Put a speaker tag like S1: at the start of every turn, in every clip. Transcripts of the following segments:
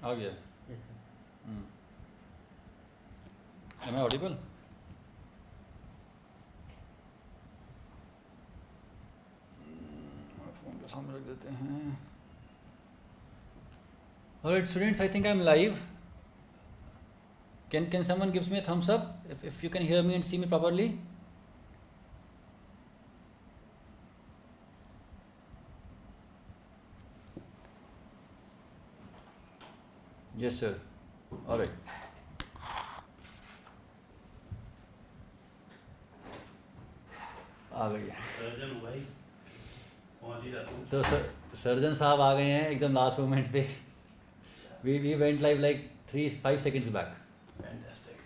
S1: आ गया.
S2: Yes, sir.
S1: Am I audible? Phone को सामने रख देते हैं. Alright, students, I think I'm live. Can someone gives me a thumbs up if you can hear me and see me properly? Yes, sir. All right. आ गई.
S3: Surgeon भाई पहुंच ही जाते हैं.
S1: So सर्जन साहब आ गए हैं एकदम लास्ट मोमेंट पे. We went live like 3-5 seconds back.
S3: Fantastic.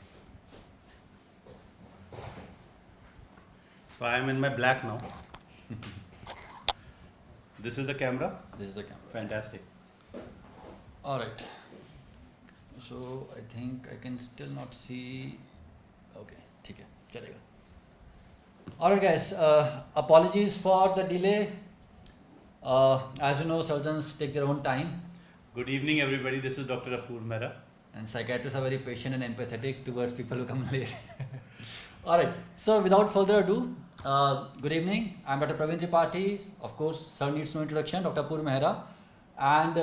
S3: So I am in my black now. This is the camera.
S1: This is the camera.
S3: Fantastic.
S1: All right. So I think I can still not see. Okay, ठीक है, चलेगा. All right, guys. Apologies for the delay. As you know, surgeons take their own time,
S3: Good evening, everybody. This is Dr. Apoor Mehra.
S1: and psychiatrists are very patient and empathetic towards people who come late. All right. So without further ado, good evening. I'm Dr. Praveen Tripathi. Of course, sir needs no introduction. Dr. Apoor Mehra, and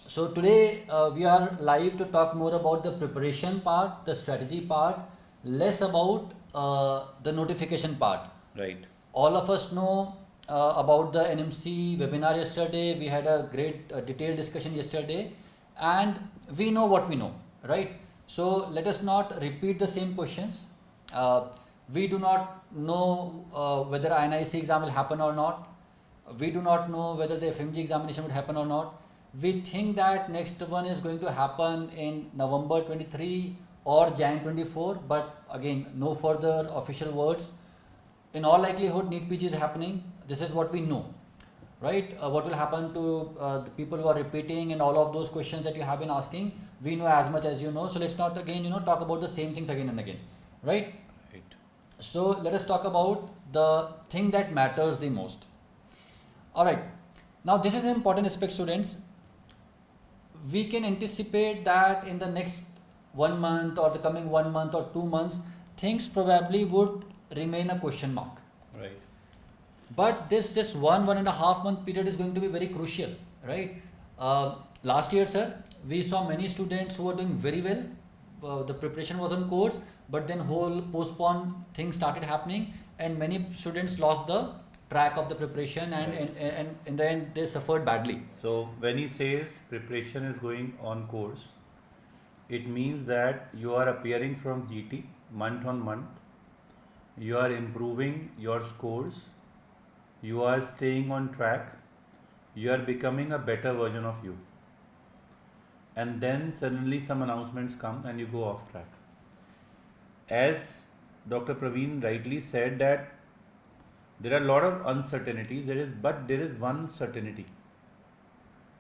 S1: so today we are live to talk more about the preparation part, the strategy part, less about the notification part.
S3: Right.
S1: All of us know about the NMC webinar yesterday. We had a great detailed discussion yesterday, and we know what we know, right? So let us not repeat the same questions. We do not know whether INIC exam will happen or not. We do not know whether the FMG examination would happen or not. We think that NExT-1 is going to happen in November 23 or Jan 24, but again, no further official words. In all likelihood, NEET PG is happening. This is what we know, right? What will happen to the people who are repeating and all of those questions that you have been asking? We know as much as you know. So let's not again, talk about the same things again and again, right?
S3: Right.
S1: So let us talk about the thing that matters the most. All right. Now this is an important aspect, students. We can anticipate that in the next 1 month or the coming 1 month or 2 months, things probably would remain a question mark.
S3: Right.
S1: But this 1.5 month period is going to be very crucial, right? Last year, sir, we saw many students who were doing very well. The preparation was on course, but then whole postponed things started happening, and many students lost the track of the preparation, and in the end they suffered badly.
S3: So when he says preparation is going on course, it means that you are appearing from GT month on month. You are improving your scores. You are staying on track. You are becoming a better version of you. And then suddenly some announcements come and you go off track. As Dr. Praveen rightly said that there are a lot of uncertainties, but there is one certainty,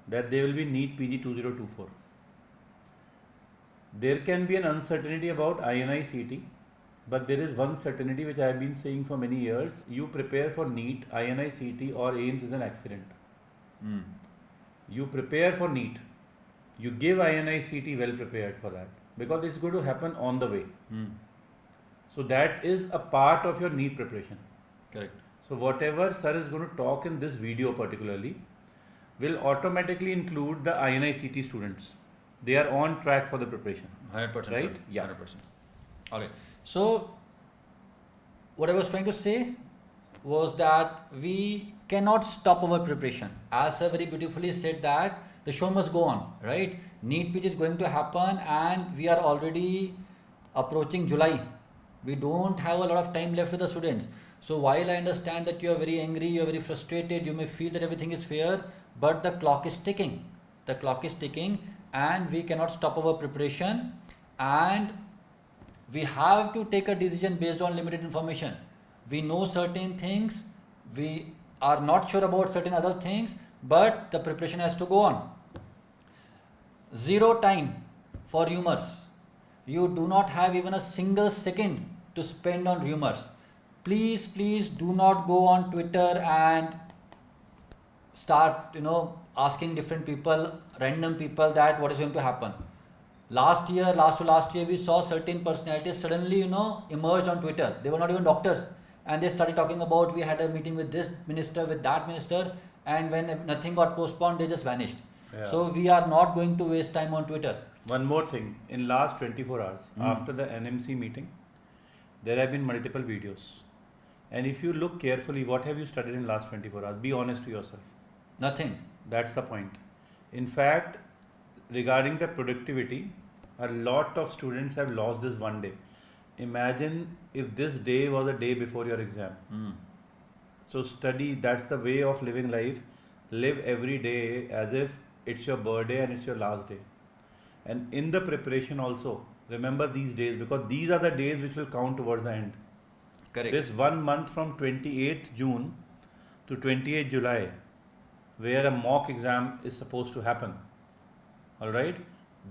S3: that there will be NEET PG 2024. There can be an uncertainty about INI-CT, but there is one certainty which I have been saying for many years. You prepare for NEET, INI-CT or AIMS is an accident. You prepare for NEET. You give INI-CT well prepared for that, because it's going to happen on the way. So that is a part of your NEET preparation.
S1: Correct.
S3: So whatever sir is going to talk in this video particularly will automatically include the INI-CT students. They are on track for the preparation.
S1: 100%.
S3: Right?
S1: Sir.
S3: Yeah.
S1: 100%. All right. So what I was trying to say was that we cannot stop our preparation. As sir very beautifully said that the show must go on, right? NEET PG is going to happen, and we are already approaching July. We don't have a lot of time left with the students. So while I understand that you are very angry, you are very frustrated, you may feel that everything is fair, but the clock is ticking. The clock is ticking, and we cannot stop our preparation, and we have to take a decision based on limited information. We know certain things, we are not sure about certain other things, but the preparation has to go on. Zero time for rumors. You do not have even a single second to spend on rumors. Please do not go on Twitter and start asking different people, random people, that what is going to happen. Last to last year, we saw certain personalities suddenly, emerged on Twitter. They were not even doctors, and they started talking about, we had a meeting with this minister, with that minister, and when nothing got postponed, they just vanished.
S3: Yeah.
S1: So we are not going to waste time on Twitter.
S3: One more thing, in last 24 hours, after the NMC meeting, there have been multiple videos. And if you look carefully, what have you studied in last 24 hours? Be honest to yourself.
S1: Nothing.
S3: That's the point. In fact, regarding the productivity, a lot of students have lost this one day. Imagine if this day was a day before your exam. So study, that's the way of living life. Live every day as if it's your birthday and it's your last day. And in the preparation also, remember these days, because these are the days which will count towards the end.
S1: Correct.
S3: This 1 month from 28th June to 28th July, where a mock exam is supposed to happen. Alright?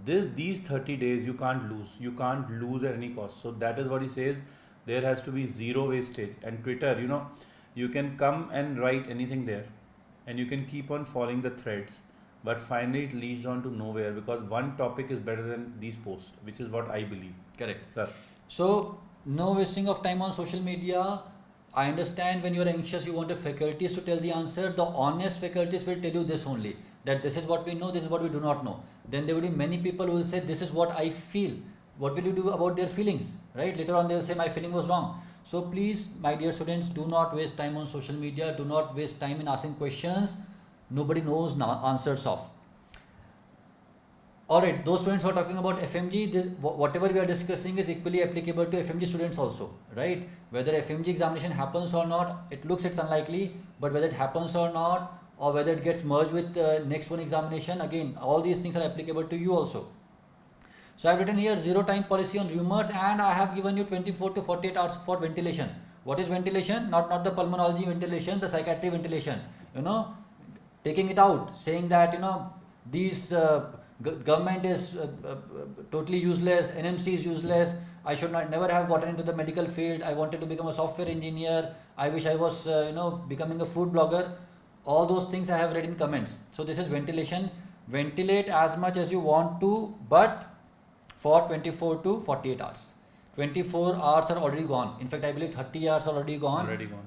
S3: These 30 days you can't lose. You can't lose at any cost. So that is what he says. There has to be zero wastage. And Twitter, you can come and write anything there. And you can keep on following the threads. But finally it leads on to nowhere, because one topic is better than these posts, which is what I believe.
S1: Correct.
S3: Sir.
S1: So, no wasting of time on social media. I understand when you are anxious, you want the faculties to tell the answer. The honest faculties will tell you this only, that this is what we know, this is what we do not know. Then there will be many people who will say, this is what I feel. What will you do about their feelings? Right? Later on they will say, my feeling was wrong. So please, my dear students, do not waste time on social media. Do not waste time in asking questions nobody knows answers of. Alright, those students who are talking about FMG, whatever we are discussing is equally applicable to FMG students also, right? Whether FMG examination happens or not, it's unlikely, but whether it happens or not, or whether it gets merged with NExT-1 examination, again, all these things are applicable to you also. So I have written here zero time policy on rumors, and I have given you 24 to 48 hours for ventilation. What is ventilation? Not the pulmonology ventilation, the psychiatry ventilation. Taking it out, saying that, these government is totally useless, NMC is useless, I should never have gotten into the medical field, I wanted to become a software engineer, I wish I was becoming a food blogger. All those things I have read in comments. So this is ventilation. Ventilate as much as you want to, but for 24 to 48 hours. 24 hours are already gone. In fact, I believe 30 hours are already gone.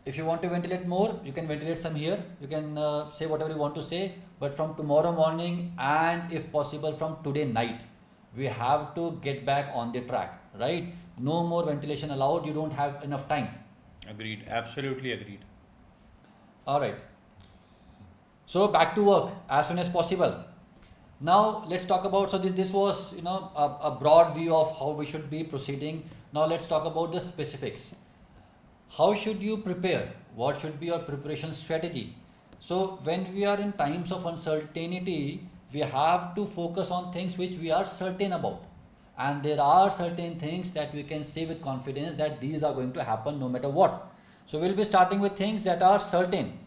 S1: If you want to ventilate more, you can ventilate some here. You can say whatever you want to say, but from tomorrow morning, and if possible from today night, we have to get back on the track, right? No more ventilation allowed. You don't have enough time.
S3: Agreed. Absolutely agreed.
S1: All right. So back to work as soon as possible. Now let's talk about, so this was a broad view of how we should be proceeding. Now let's talk about the specifics. How should you prepare? What should be your preparation strategy? So when we are in times of uncertainty, we have to focus on things which we are certain about. And there are certain things that we can say with confidence that these are going to happen no matter what. So we'll be starting with things that are certain.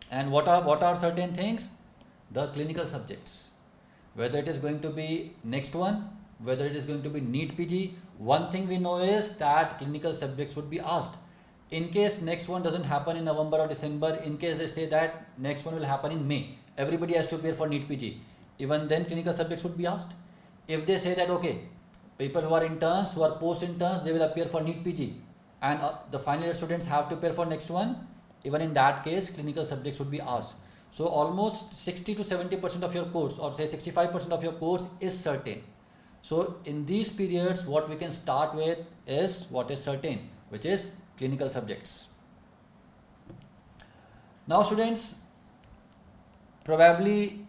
S1: And what are certain things? The clinical subjects. Whether it is going to be NExT-1, whether it is going to be NEET PG, one thing we know is that clinical subjects would be asked. In case NExT-1 doesn't happen in November or December, in case they say that NExT-1 will happen in May, everybody has to prepare for NEET PG. Even then clinical subjects would be asked. If they say that, okay, people who are interns, who are post-interns, they will appear for NEET PG, and the final year students have to prepare for NExT-1, even in that case, clinical subjects would be asked. So almost 60 to 70% of your course, or say 65% of your course is certain. So in these periods, what we can start with is what is certain, which is clinical subjects. Now students, probably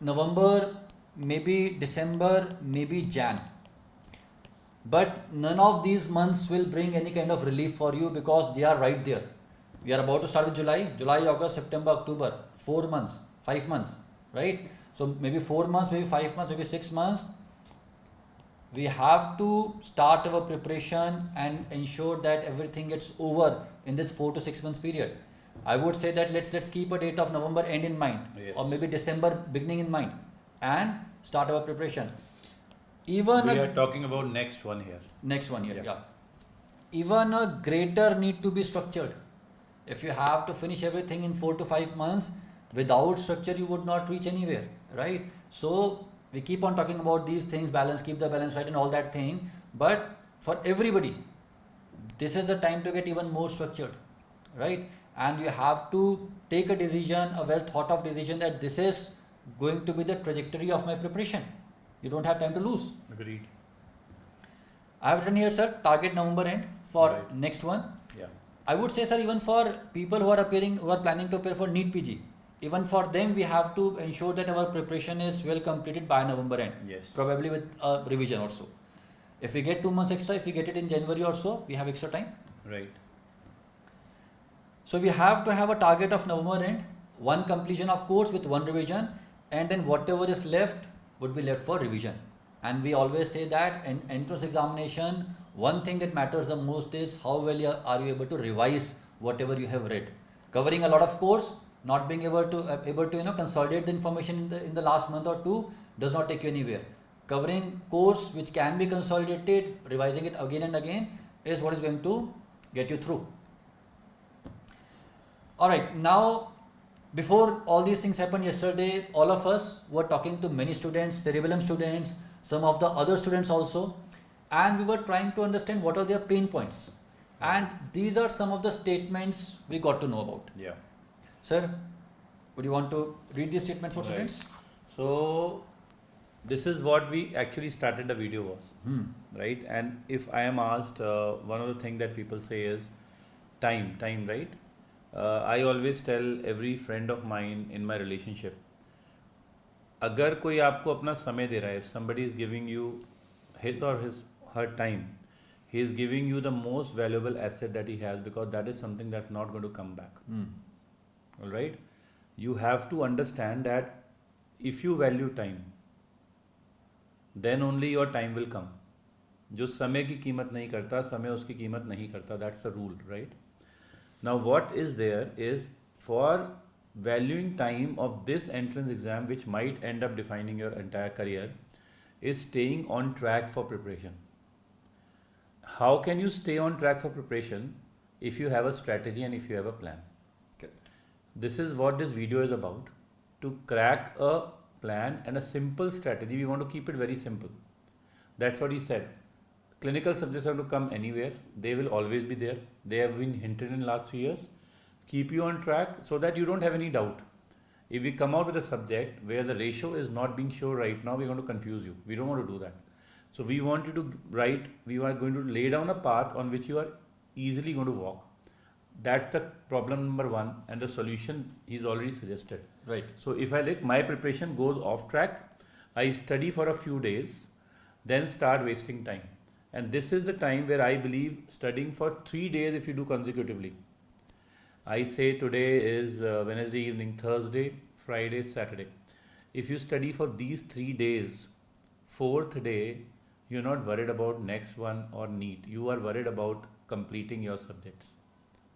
S1: November, maybe December, maybe Jan. But none of these months will bring any kind of relief for you, because they are right there. We are about to start with July, August, September, October, 4 months, 5 months, right? So maybe 4 months, maybe 5 months, maybe 6 months. We have to start our preparation and ensure that everything gets over in this 4 to 6 months period. I would say that let's keep a date of November end in mind,
S3: Yes.
S1: or maybe December beginning in mind, and start our preparation.
S3: We are talking about NExT-1 here.
S1: NExT-1 here, yeah. Even a greater need to be structured. If you have to finish everything in 4 to 5 months, Without structure, you would not reach anywhere, right? So we keep on talking about these things, balance, keep the balance right, and all that thing. But for everybody, this is the time to get even more structured, right? And you have to take a decision, a well thought of decision, that this is going to be the trajectory of my preparation. You don't have time to lose.
S3: Agreed.
S1: I have written here, sir, target November end for
S3: Right.
S1: NExT-1.
S3: Yeah.
S1: I would say, sir, even for people who are planning to appear for NEET PG, even for them, we have to ensure that our preparation is well completed by November end.
S3: Yes.
S1: Probably with a revision also. If we get 2 months extra, if we get it in January or so, we have extra time.
S3: Right.
S1: So we have to have a target of November end, one completion of course with one revision, and then whatever is left would be left for revision. And we always say that in entrance examination, one thing that matters the most is how well are you able to revise whatever you have read. Covering a lot of course, not being able to consolidate the information in the last month or two does not take you anywhere. Covering course which can be consolidated, revising it again and again is what is going to get you through. Alright, now before all these things happened yesterday, all of us were talking to many students, Cerebellum students, some of the other students also, and we were trying to understand what are their pain points. And these are some of the statements we got to know about.
S3: Yeah.
S1: Sir, would you want to read these statements for
S3: Right.
S1: students?
S3: So this is what we actually started the video was, right? And if I am asked, one of the things that people say is time, right? I always tell every friend of mine in my relationship, अगर कोई आपको अपना समय दे रहा है, if somebody is giving you his or her time, he is giving you the most valuable asset that he has, because that is something that's not going to come back. All right? You have to understand that if you value time, then only your time will come. जो समय की कीमत नहीं करता, समय उसकी कीमत नहीं करता. That's the rule, right? Now what is there is, for valuing time of this entrance exam, which might end up defining your entire career, is staying on track for preparation. How can you stay on track for preparation? If you have a strategy and if you have a plan.
S1: Okay.
S3: This is what this video is about. To crack a plan and a simple strategy, we want to keep it very simple. That's what he said. Clinical subjects have to come anywhere. They will always be there. They have been hinted in last 3 years. Keep you on track so that you don't have any doubt. If we come out with a subject where the ratio is not being sure right now, we're going to confuse you. We don't want to do that. So we want you to write, we are going to lay down a path on which you are easily going to walk. That's the problem number 1, and the solution he's already suggested.
S1: Right.
S3: So if I let my preparation goes off track, I study for a few days, then start wasting time. And this is the time where I believe studying for 3 days if you do consecutively. I say today is Wednesday evening, Thursday, Friday, Saturday. If you study for these 3 days, 4th day, you're not worried about NExT-1 or NEET. You are worried about completing your subjects.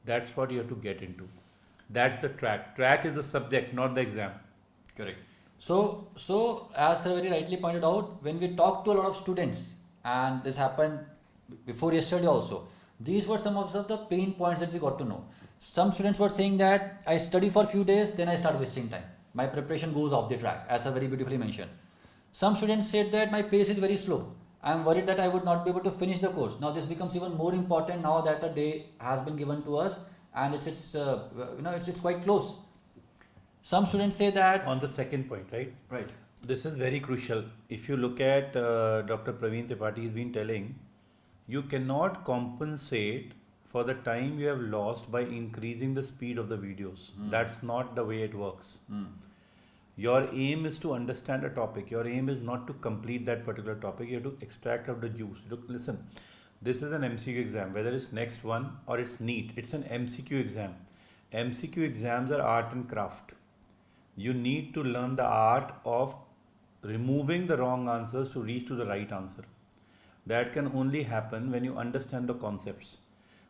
S3: That's what you have to get into. That's the track. Track is the subject, not the exam.
S1: Correct. So as sir very rightly pointed out, when we talk to a lot of students, and this happened before yesterday also, these were some of the pain points that we got to know. Some students were saying that I study for a few days, then I start wasting time. My preparation goes off the track, as I very beautifully mentioned. Some students said that my pace is very slow. I am worried that I would not be able to finish the course. Now this becomes even more important now that a day has been given to us, and it's quite close. Some students say that
S3: On the second point, right?
S1: right.
S3: This is very crucial. If you look at Dr. Praveen Tripathi, he's been telling, you cannot compensate for the time you have lost by increasing the speed of the videos. That's not the way it works. Your aim is to understand a topic. Your aim is not to complete that particular topic. You have to extract out the juice. Look, listen, this is an MCQ exam, whether it's NExT-1 or it's NEET. It's an MCQ exam. MCQ exams are art and craft. You need to learn the art of removing the wrong answers to reach to the right answer. That can only happen when you understand the concepts.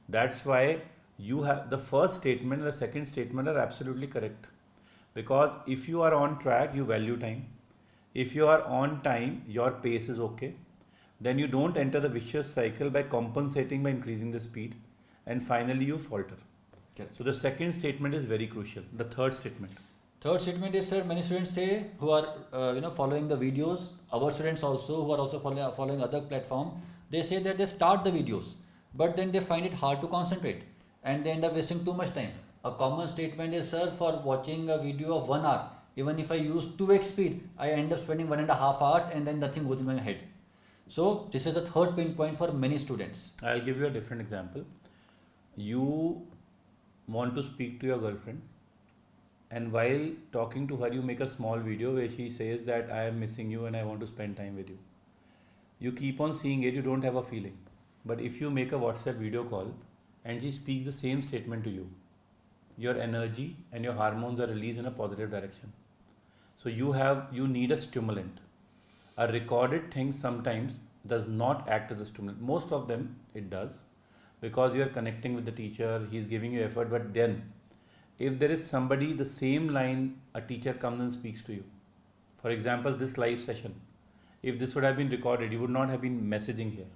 S3: That's why you have the first statement and the second statement are absolutely correct. Because if you are on track, you value time. If you are on time, your pace is okay. Then you don't enter the vicious cycle by compensating by increasing the speed. And finally, you falter.
S1: Okay.
S3: So the second statement is very crucial. The third statement.
S1: Third statement is, sir, many students say who are following the videos, our students also who are also following other platform, they say that they start the videos, but then they find it hard to concentrate and they end up wasting too much time. A common statement is, sir, for watching a video of 1 hour, even if I use 2x speed, I end up spending 1.5 hours and then nothing goes in my head. So this is a third pain point for many students.
S3: I'll give you a different example. You want to speak to your girlfriend, and while talking to her, you make a small video where she says that I am missing you and I want to spend time with you. You keep on seeing it, you don't have a feeling. But if you make a WhatsApp video call and she speaks the same statement to you, your energy and your hormones are released in a positive direction. So you need a stimulant. A recorded thing sometimes does not act as a stimulant. Most of them it does, because you are connecting with the teacher, he is giving you effort. But then if there is somebody, the same line, a teacher comes and speaks to you. For example, this live session, if this would have been recorded, you would not have been messaging here.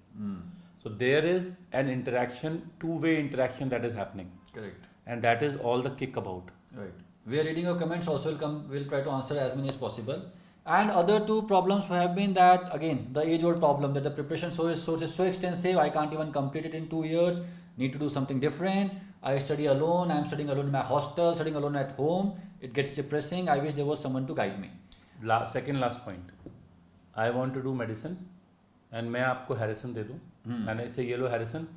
S3: So there is an interaction, two-way interaction that is happening.
S1: Correct.
S3: And that is all the kick about.
S1: Right. We are reading your comments also. We'll try to answer as many as possible. And other two problems have been that, again, the age-old problem that the preparation source is so extensive, I can't even complete it in 2 years, need to do something different. I study alone, I'm studying alone in my hostel, studying alone at home. It gets depressing. I wish there was someone to guide me.
S3: Second last point. I want to do medicine and मैं आपको Harrison दे दूँ. And I say, yellow Harrison,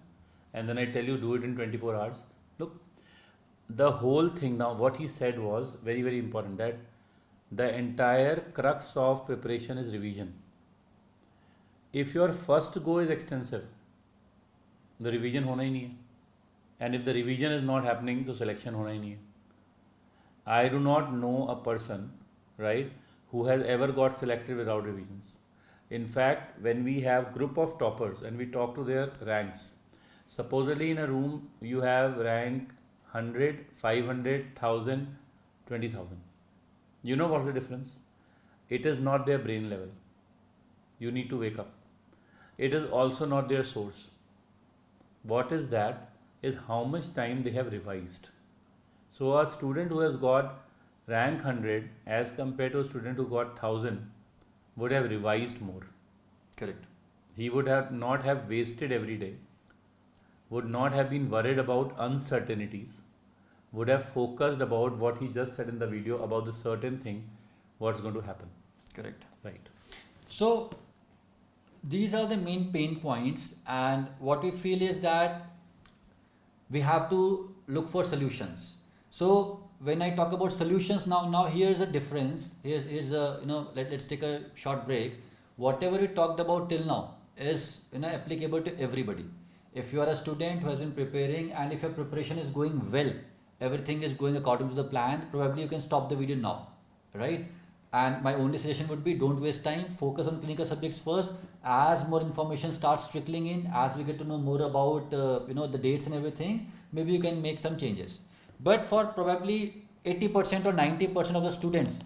S3: and then I tell you, do it in 24 hours. Look, the whole thing now, what he said was very, very important, that the entire crux of preparation is revision. If your first go is extensive, the revision होना ही नहीं है. And if the revision is not happening, तो selection होना ही नहीं है. I do not know a person, right, who has ever got selected without revisions. In fact, when we have group of toppers and we talk to their ranks, supposedly in a room you have rank 100, 500, 1000, 20,000. You know what's the difference? It is not their brain level. You need to wake up. It is also not their source. What is that? Is how much time they have revised. So a student who has got rank 100 as compared to a student who got 1000 would have revised more.
S1: Correct.
S3: He would have not have wasted every day, would not have been worried about uncertainties, would have focused about what he just said in the video about the certain thing, what's going to happen.
S1: Correct.
S3: Right.
S1: So these are the main pain points, and what we feel is that we have to look for solutions. So when I talk about solutions now here's a difference. Here's a let's take a short break. Whatever we talked about till now is applicable to everybody. If you are a student who has been preparing and if your preparation is going well, everything is going according to the plan, probably you can stop the video now, right? And my only suggestion would be, don't waste time, focus on clinical subjects first. As more information starts trickling in, as we get to know more about the dates and everything, maybe you can make some changes. But for probably 80% or 90% of the students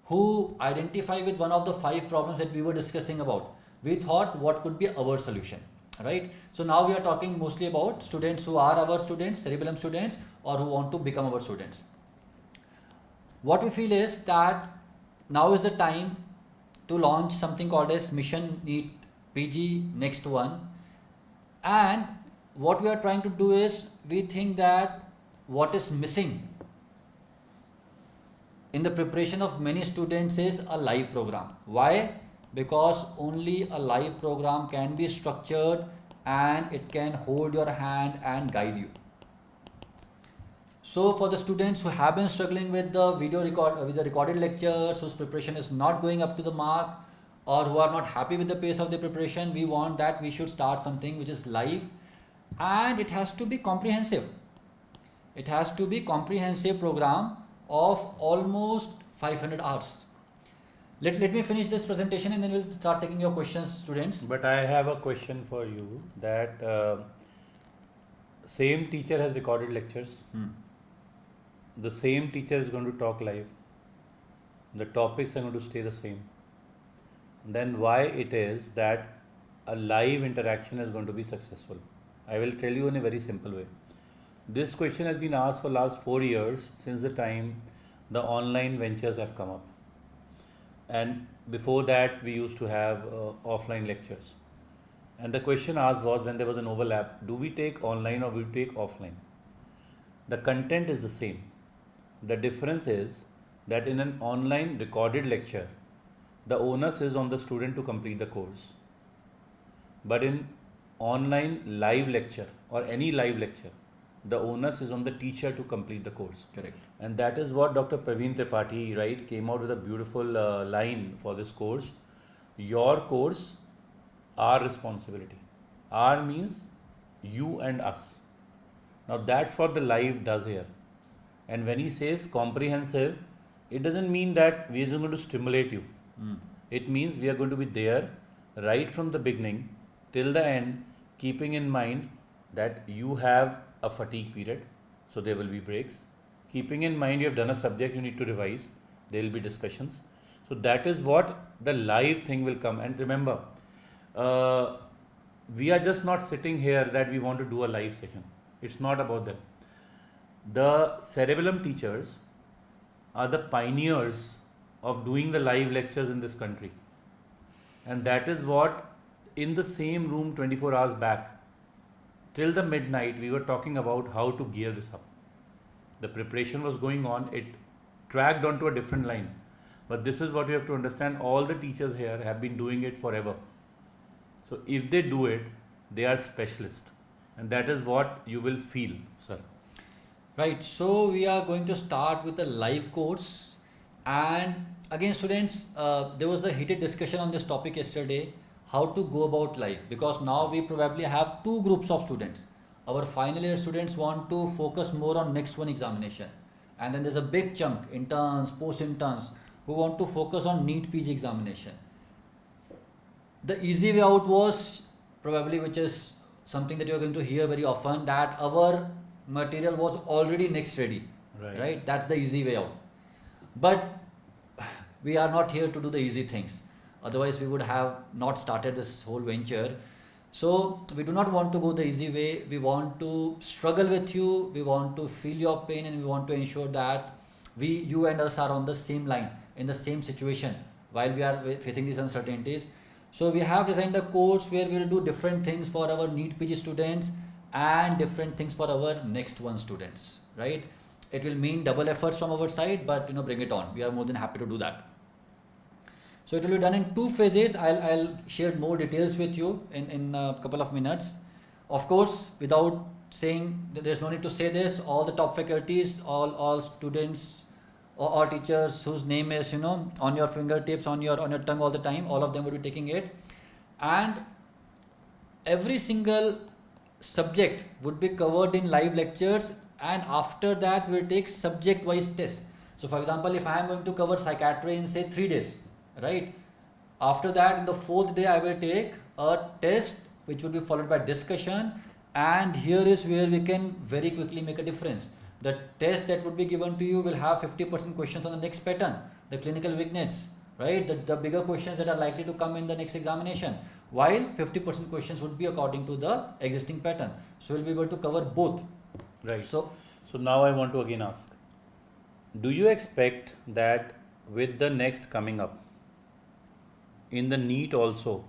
S1: who identify with one of the 5 problems that we were discussing about, we thought what could be our solution, right? So now we are talking mostly about students who are our students, Cerebellum students, or who want to become our students. What we feel is that now is the time to launch something called as Mission NEET PG NExT-1. And what we are trying to do is, we think that what is missing in the preparation of many students is a live program. Why? Because only a live program can be structured and it can hold your hand and guide you. So for the students who have been struggling with the recorded lectures, whose preparation is not going up to the mark, or who are not happy with the pace of their preparation, we want that we should start something which is live, and it has to be comprehensive. It has to be comprehensive program of almost 500 hours. Let me finish this presentation and then we'll start taking your questions, students.
S3: But I have a question for you, that same teacher has recorded lectures. The same teacher is going to talk live. The topics are going to stay the same. Then why it is that a live interaction is going to be successful? I will tell you in a very simple way. This question has been asked for last 4 years, since the time the online ventures have come up. And before that, we used to have offline lectures. And the question asked was, when there was an overlap, do we take online or we take offline? The content is the same. The difference is that in an online recorded lecture, the onus is on the student to complete the course. But in online live lecture or any live lecture, the onus is on the teacher to complete the course.
S1: Correct.
S3: And that is what Dr. Praveen Tripathi, right, came out with a beautiful line for this course. Your course, our responsibility. Our means you and us. Now that's what the live does here. And when he says comprehensive, it doesn't mean that we are just going to stimulate you. It means we are going to be there right from the beginning till the end, keeping in mind that you have a fatigue period, so there will be breaks. Keeping in mind you have done a subject, you need to revise, there will be discussions. So that is what the live thing will come. And remember, we are just not sitting here that we want to do a live session. It's not about them. The cerebellum teachers are the pioneers of doing the live lectures in this country. And that is what, in the same room 24 hours back, till the midnight, we were talking about how to gear this up. The preparation was going on, it tracked onto a different line. But this is what you have to understand, all the teachers here have been doing it forever. So if they do it, they are specialists. And that is what you will feel, sir.
S1: Right, so we are going to start with the live course. And again students, there was a heated discussion on this topic yesterday, how to go about live, because now we probably have two groups of students. Our final year students want to focus more on NExT-1 examination, and then there's a big chunk, interns, post-interns, who want to focus on NEET PG examination. The easy way out was probably, which is something that you're going to hear very often, that our material was already NExT ready, right? That's the easy way out. But we are not here to do the easy things. Otherwise, we would have not started this whole venture. So we do not want to go the easy way. We want to struggle with you. We want to feel your pain, and we want to ensure that you and us are on the same line, in the same situation while we are facing these uncertainties. So we have designed a course where we will do different things for our NEET PG students and different things for our NExT-1 students, right? It will mean double efforts from our side, but bring it on. We are more than happy to do that. So it will be done in two phases. I'll share more details with you in a couple of minutes. Of course, without saying, there's no need to say this, all the top faculties, all students, all teachers whose name is on your fingertips, on your tongue all the time, all of them will be taking it. And every single subject would be covered in live lectures, and after that we'll take subject wise test. So for example, if I am going to cover psychiatry in say 3 days, right, after that in the 4th day I will take a test which will be followed by discussion, and here is where we can very quickly make a difference. The test that would be given to you will have 50% questions on the next pattern, the clinical vignettes, right, the bigger questions that are likely to come in the next examination, while 50% questions would be according to the existing pattern. So we'll be able to cover both.
S3: Right. So now I want to again ask, do you expect that with the NExT coming up, in the NEET also,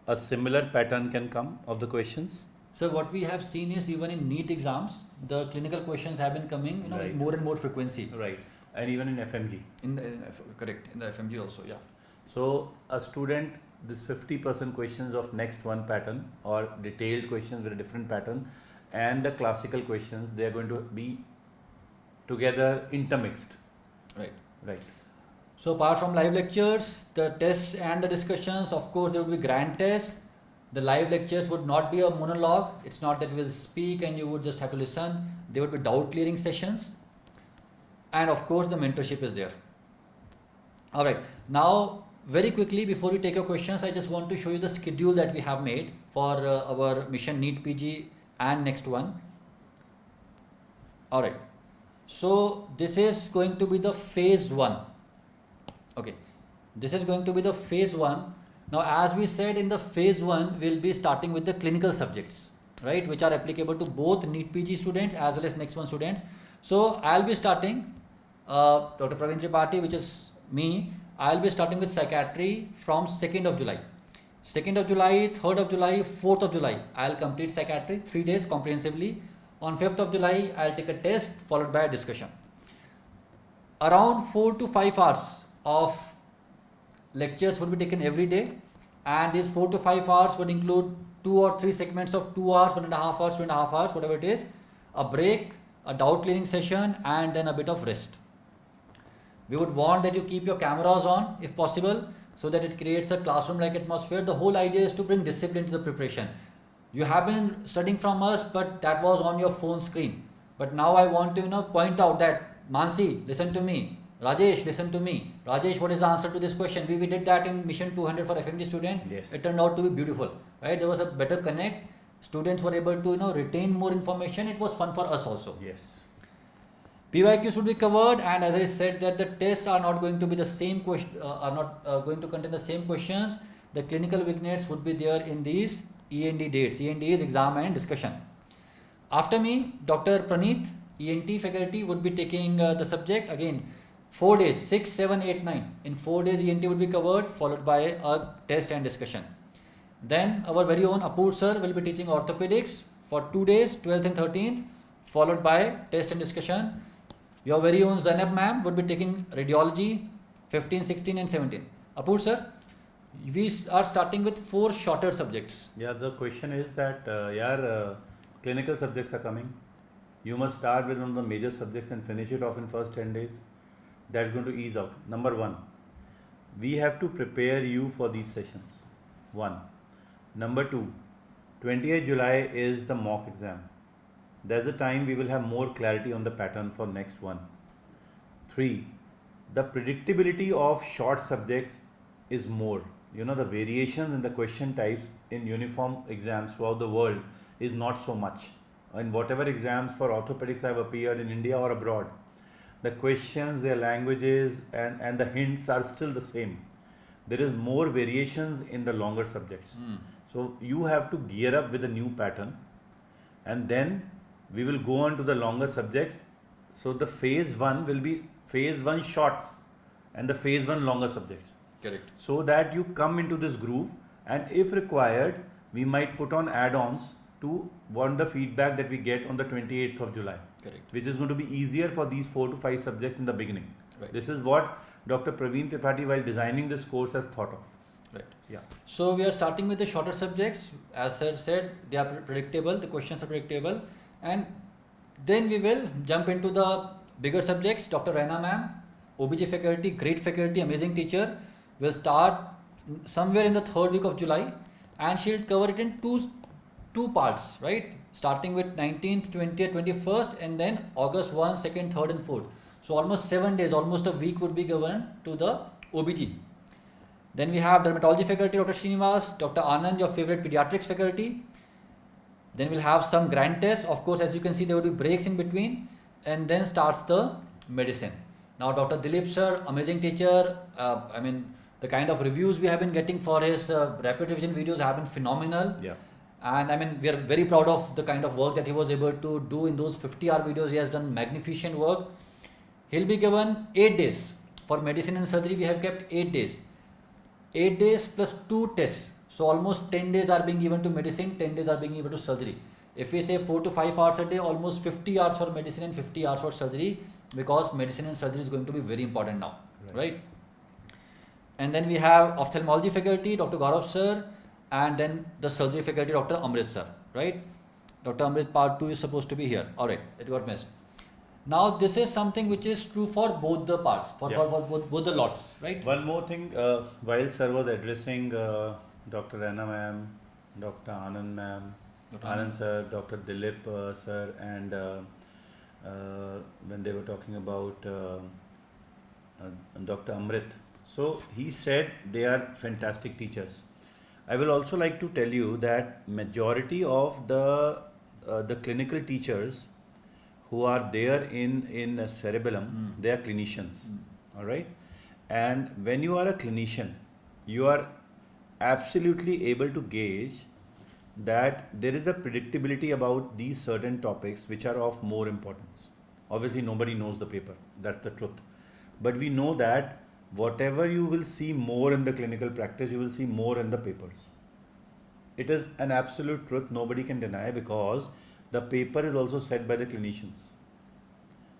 S3: a similar pattern can come of the questions?
S1: So what we have seen is, even in NEET exams, the clinical questions have been coming with more and more frequency.
S3: Right. And even in FMG.
S1: Correct. In the FMG also, yeah.
S3: So a student, this 50% questions of NExT-1 pattern or detailed questions with a different pattern, and the classical questions, they are going to be together intermixed.
S1: Right.
S3: Right.
S1: So apart from live lectures, the tests and the discussions, of course there will be grand tests. The live lectures would not be a monologue. It's not that we'll speak and you would just have to listen. There would be doubt clearing sessions. And of course the mentorship is there. Alright, now very quickly before we take your questions, I just want to show you the schedule that we have made for our mission NEET PG and NExT-1. Alright, so this is going to be the phase 1. Okay, this is going to be the phase 1. Now as we said, in the phase 1 we'll be starting with the clinical subjects, right, which are applicable to both NEET PG students as well as NExT-1 students. So I'll be starting Dr. Praveen Tripathi, which is me, I'll be starting with psychiatry from 2nd of July. 2nd of July, 3rd of July, 4th of July, I'll complete psychiatry, 3 days comprehensively. On 5th of July, I'll take a test followed by a discussion. Around 4 to 5 hours of lectures would be taken every day, and these 4 to 5 hours would include 2 or 3 segments of 2 hours, 1.5 hours, 2.5 hours, whatever it is, a break, a doubt clearing session, and then a bit of rest. We would want that you keep your cameras on if possible, so that it creates a classroom-like atmosphere. The whole idea is to bring discipline to the preparation. You have been studying from us, but that was on your phone screen. But now I want to point out that Mansi, listen to me. Rajesh, listen to me. Rajesh, what is the answer to this question? We did that in Mission 200 for FMG student.
S3: Yes.
S1: It turned out to be beautiful, right? There was a better connect. Students were able to retain more information. It was fun for us also.
S3: Yes.
S1: PYQs would be covered, and as I said that the tests are not going to be the same question, are not going to contain the same questions. The clinical vignettes would be there in these END dates. END is exam and discussion. After me, Dr. Praneeth, ENT faculty, would be taking the subject again. 4 days, 6, 7, 8, 9. In 4 days, ENT would be covered, followed by a test and discussion. Then our very own Apur sir will be teaching orthopedics for 2 days, 12th and 13th, followed by test and discussion. Your very own Zainab ma'am would be taking radiology 15, 16 and 17. Apur sir, we are starting with 4 shorter subjects.
S3: Yeah, the question is that, clinical subjects are coming. You must start with one of the major subjects and finish it off in first 10 days. That's going to ease out. Number 1, we have to prepare you for these sessions. 1. Number 2, 28th July is the mock exam. There's a time we will have more clarity on the pattern for NExT-1. 3. The predictability of short subjects is more. The variations in the question types in uniform exams throughout the world is not so much. In whatever exams for orthopedics have appeared in India or abroad, the questions, their languages and the hints are still the same. There is more variations in the longer subjects. So you have to gear up with a new pattern, and then we will go on to the longer subjects. So the phase 1 will be phase 1 shorts and the phase 1 longer subjects.
S1: Correct.
S3: So that you come into this groove, and if required, we might put on add-ons to want the feedback that we get on the 28th of July.
S1: Correct.
S3: Which is going to be easier for these 4 to 5 subjects in the beginning.
S1: Right.
S3: This is what Dr. Praveen Tripathi, while designing this course, has thought of.
S1: Right.
S3: Yeah.
S1: So we are starting with the shorter subjects. As sir said, they are predictable, the questions are predictable, and then we will jump into the bigger subjects. Dr. Raina ma'am, OBG faculty, great faculty, amazing teacher, will start somewhere in the 3rd week of July, and she'll cover it in two parts, right? Starting with 19th, 20th, 21st, and then August 1, 2nd, 3rd and 4th. So almost 7 days, almost a week would be given to the OBG. Then we have dermatology faculty, Dr. Srinivas, Dr. Anand, your favorite pediatrics faculty. Then we'll have some grand tests. Of course, as you can see, there will be breaks in between, and then starts the medicine. Now, Dr. Dilip sir, amazing teacher. The kind of reviews we have been getting for his rapid revision videos have been phenomenal.
S3: Yeah.
S1: And we are very proud of the kind of work that he was able to do in those 50-hour videos. He has done magnificent work. He'll be given 8 days. For medicine and surgery, we have kept 8 days. 8 days plus 2 tests. So almost 10 days are being given to medicine, 10 days are being given to surgery. If we say 4 to 5 hours a day, almost 50 hours for medicine and 50 hours for surgery, because medicine and surgery is going to be very important now, right? And then we have ophthalmology faculty, Dr. Gaurav sir, and then the surgery faculty, Dr. Amrit sir, right? Dr. Amrit part 2 is supposed to be here. Alright, it got missed. Now this is something which is true for both the parts, for both the lots, right?
S3: One more thing, while sir was addressing Dr. Raina ma'am, Dr. Anand ma'am, Anand sir, Dr. Dilip sir, and when they were talking about Dr. Amrit, so he said they are fantastic teachers. I will also like to tell you that majority of the clinical teachers who are there in Cerebellum, they are clinicians, all right? And when you are a clinician, you are absolutely able to gauge that there is a predictability about these certain topics which are of more importance. Obviously, nobody knows the paper. That's the truth. But we know that whatever you will see more in the clinical practice, you will see more in the papers. It is an absolute truth. Nobody can deny, because the paper is also set by the clinicians.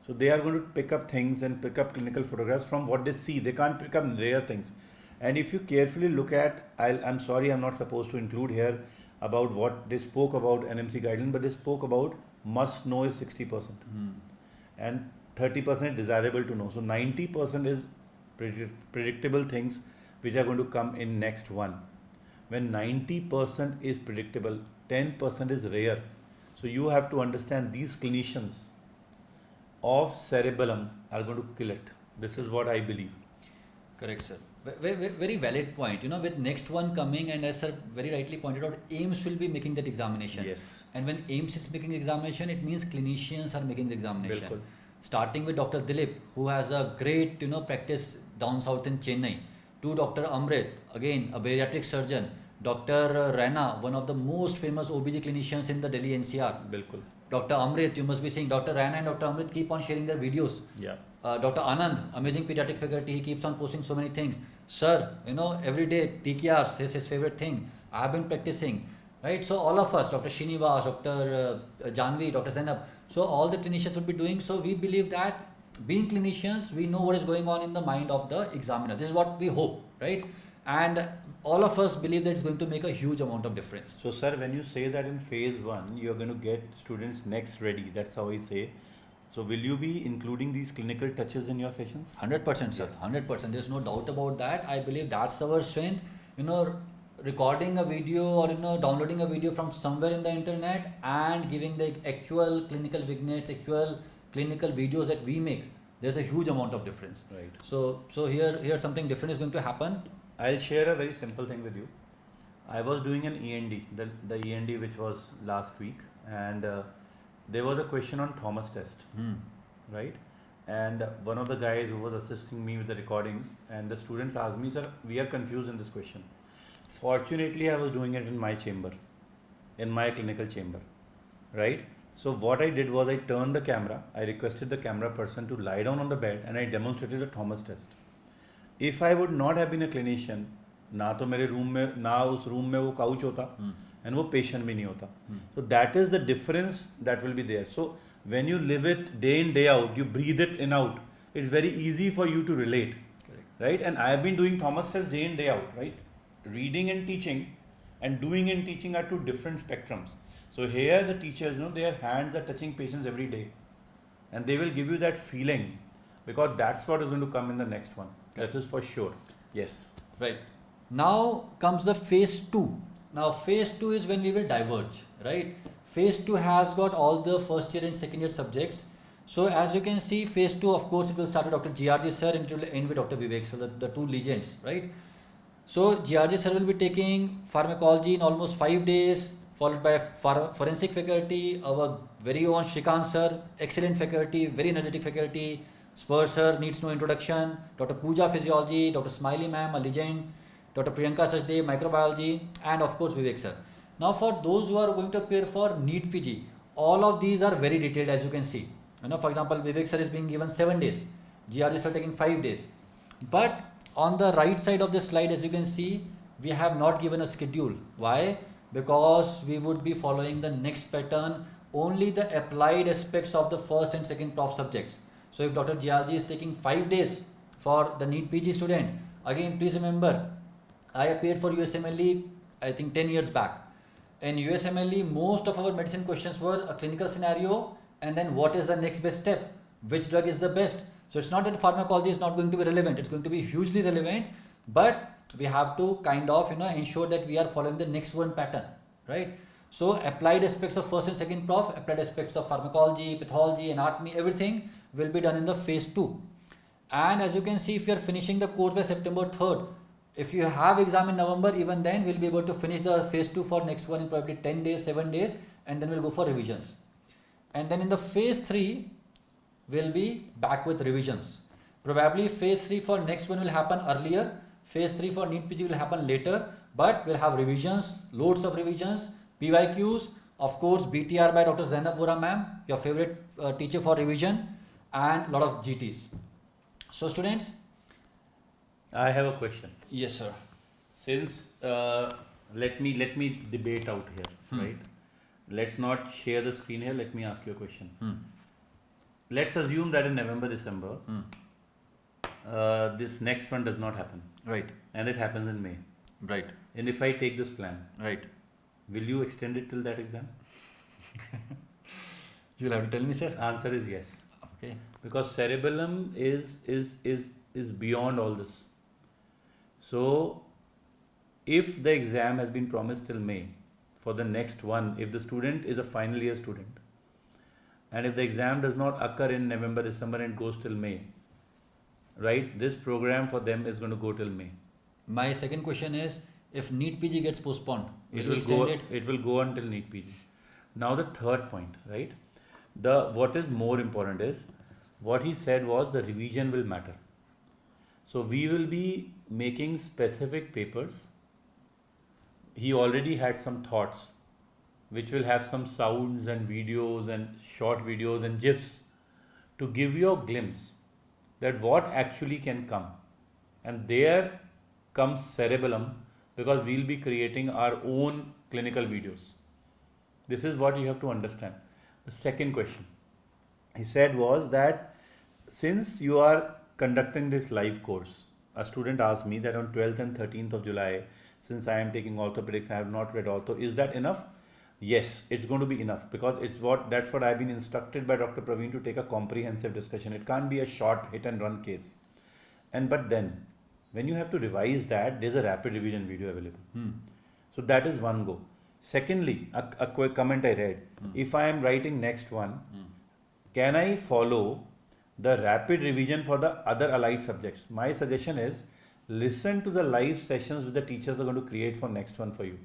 S3: So they are going to pick up things and pick up clinical photographs from what they see. They can't pick up rare things. And if you carefully look at, I'm sorry, I'm not supposed to include here about what they spoke about NMC guideline, but they spoke about must know is 60%. And 30% desirable to know. So 90% is predictable things which are going to come in NExT-1. When 90% is predictable, 10% is rare. So you have to understand these clinicians of cerebellum are going to kill it. This is what I believe.
S1: Correct, sir. Very valid point. You know, with NExT-1 coming, and as sir very rightly pointed out, AIMS will be making that examination.
S3: Yes.
S1: And when AIMS is making the examination, it means clinicians are making the examination.
S3: Bilkul.
S1: Starting with Dr. Dilip, who has a great, practice down south in Chennai, to Dr. Amrit, again a bariatric surgeon, Dr. Raina, one of the most famous OBG clinicians in the Delhi NCR.
S3: Bilkul.
S1: Dr. Amrit, you must be seeing Dr. Raina and Dr. Amrit keep on sharing their videos.
S3: Yeah.
S1: Dr. Anand, amazing pediatric faculty, he keeps on posting so many things. Sir, every day TKRs is his favorite thing. I have been practicing, right? So all of us, Dr. Srinivas, Dr. Janvi, Dr. Zainab, so all the clinicians will be doing. So we believe that being clinicians, we know what is going on in the mind of the examiner. This is what we hope, right? And all of us believe that it's going to make a huge amount of difference.
S3: So sir, when you say that in phase 1, you're going to get students next ready, that's how I say. So will you be including these clinical touches in your sessions?
S1: 100%, sir. 100%. There's no doubt about that. I believe that's our strength. Recording a video or downloading a video from somewhere in the internet and giving the actual clinical vignettes, actual clinical videos that we make. There's a huge amount of difference.
S3: Right.
S1: So here something different is going to happen.
S3: I'll share a very simple thing with you. I was doing an END, the END which was last week, and there was a question on Thomas test, right? And one of the guys who was assisting me with the recordings, and the students asked me, sir, we are confused in this question. Fortunately, I was doing it in my chamber, in my clinical chamber, right? So what I did was I turned the camera, I requested the camera person to lie down on the bed, and I demonstrated the Thomas test. If I would not have been a clinician, ना तो मेरे room में ना उस room में वो couch होता and वो patient भी नहीं होता. So that is the difference that will be there. So when you live it day in day out, you breathe it in out, it's very easy for you to relate.
S1: Correct.
S3: Right? And I have been doing Thomas test day in day out, right? Reading and teaching and doing and teaching are two different spectrums. So here the teachers, their hands are touching patients every day, and they will give you that feeling, because that's what is going to come in the next one. That is for sure. Yes.
S1: Right. Now comes the phase 2. Now phase 2 is when we will diverge, right? Phase 2 has got all the first year and second year subjects. So as you can see, phase 2, of course, it will start with Dr. GRG sir and it will end with Dr. Vivek, so the two legends, right? So GRG sir will be taking pharmacology in almost 5 days, followed by forensic faculty, our very own Shrikant sir, excellent faculty, very energetic faculty. Spur sir needs no introduction. Dr. Pooja physiology, Dr. Smiley ma'am, a legend, Dr. Priyanka Sachdev, microbiology, and of course Vivek sir. Now for those who are going to appear for NEET PG, all of these are very detailed, as you can see. For example, Vivek sir is being given 7 days, GRG sir taking 5 days. But on the right side of this slide, as you can see, we have not given a schedule. Why? Because we would be following the next pattern, only the applied aspects of the first and second prof subjects. So if Dr. GRG is taking 5 days for the NEET PG student, again please remember, I appeared for USMLE I think 10 years back. In USMLE, most of our medicine questions were a clinical scenario and then what is the next best step, which drug is the best. So it's not that pharmacology is not going to be relevant, it's going to be hugely relevant, but we have to kind of ensure that we are following the NExT-1 pattern, right? So applied aspects of first and second prof, applied aspects of pharmacology, pathology, anatomy, everything will be done in the phase 2. And as you can see, if you are finishing the course by September 3rd, if you have exam in November, even then we'll be able to finish the phase 2 for NExT-1 in probably 10 days, 7 days, and then we'll go for revisions. And then in the phase 3, we'll be back with revisions. Probably phase 3 for NExT-1 will happen earlier, phase 3 for NEET PG will happen later, but we'll have revisions, loads of revisions, PYQs, of course BTR by Dr. Zainab Vora ma'am, your favorite teacher for revision. and a lot of GTs. So students,
S3: I have a question.
S1: yes sir.
S3: Since let me debate out here, right? Let's not share the screen here. Let me ask you a question. Let's assume that in November, December, this next one does not happen,
S1: Right,
S3: and it happens in May.
S1: right,
S3: And if I take this plan,
S1: right.
S3: will you extend it till that exam?
S1: You'll have to tell me, sir.
S3: Answer is yes,
S1: Okay.
S3: because cerebellum is beyond all this. So, if the exam has been promised till May, for the next one, if the student is a final year student, and if the exam does not occur in November, December and goes till May, right, this program for them is going to go till May.
S1: My second question is, if NEET PG gets postponed, will
S3: It
S1: you
S3: will
S1: extend
S3: go.
S1: it?
S3: It will go until NEET PG. Now the third point, right? What is more important is what he said was the revision will matter. So we will be making specific papers. He already had some thoughts, which will have some sounds and videos and short videos and GIFs to give you a glimpse that what actually can come. And there comes cerebellum, because we'll be creating our own clinical videos. This is what you have to understand. The second question he said was that since you are conducting this live course, a student asked me that on 12th and 13th of July, since I am taking orthopedics, I have not read ortho, is that enough? Yes, it's going to be enough, because that's what I've been instructed by Dr. Praveen to take a comprehensive discussion. It can't be a short hit and run case. But then when you have to revise that, there's a rapid revision video available. So that is one go. Secondly, a quick comment I read. If I am writing NEXT-1, can I follow the rapid revision for the other allied subjects? My suggestion is listen to the live sessions which the teachers are going to create for NEXT-1 for you.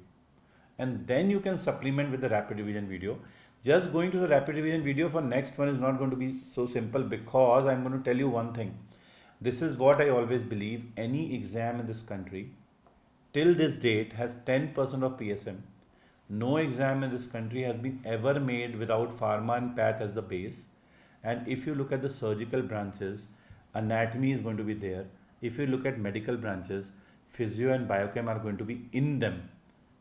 S3: And then you can supplement with the rapid revision video. Just going to the rapid revision video for NEXT-1 is not going to be so simple, because I'm going to tell you one thing. This is what I always believe. Any exam in this country till this date has 10% of PSM. No exam in this country has been ever made without pharma and path as the base. And if you look at the surgical branches, anatomy is going to be there. If you look at medical branches, physio and biochem are going to be in them.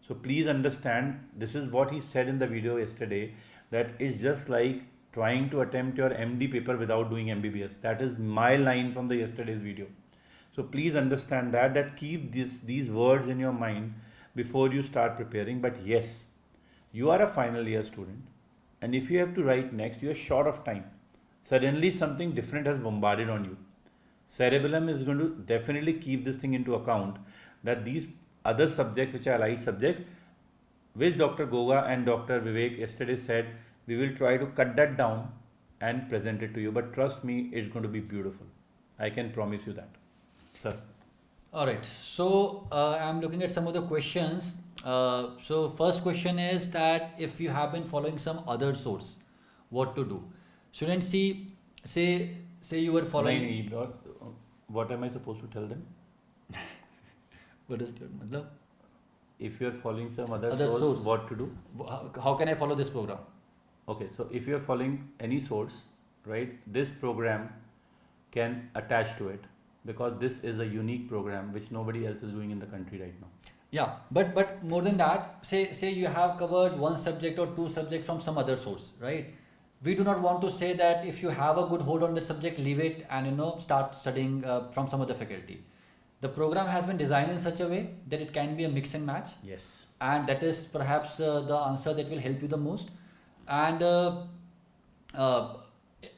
S3: So please understand, this is what he said in the video yesterday, that it's just like trying to attempt your MD paper without doing MBBS. That is my line from the yesterday's video. So please understand that keep these words in your mind before you start preparing. But yes, you are a final year student, and if you have to write next, you are short of time. Suddenly something different has bombarded on you. Cerebellum is going to definitely keep this thing into account, that these other subjects which are allied subjects, which Dr. Goga and Dr. Vivek yesterday said, we will try to cut that down and present it to you. But trust me, it's going to be beautiful. I can promise you that. Sir.
S1: All right. So I'm looking at some of the questions. So first question is that if you have been following some other source, what to do? Students, say you were following.
S3: What am I supposed to tell them?
S1: What is it?
S3: If you are following some other
S1: source,
S3: what to do?
S1: How can I follow this program?
S3: Okay, so if you are following any source, right, this program can attach to it, because this is a unique program which nobody else is doing in the country right now.
S1: Yeah, but more than that, say you have covered one subject or two subjects from some other source, right? We do not want to say that if you have a good hold on that subject, leave it and start studying from some other faculty. The program has been designed in such a way that it can be a mix and match.
S3: Yes.
S1: And that is perhaps the answer that will help you the most. And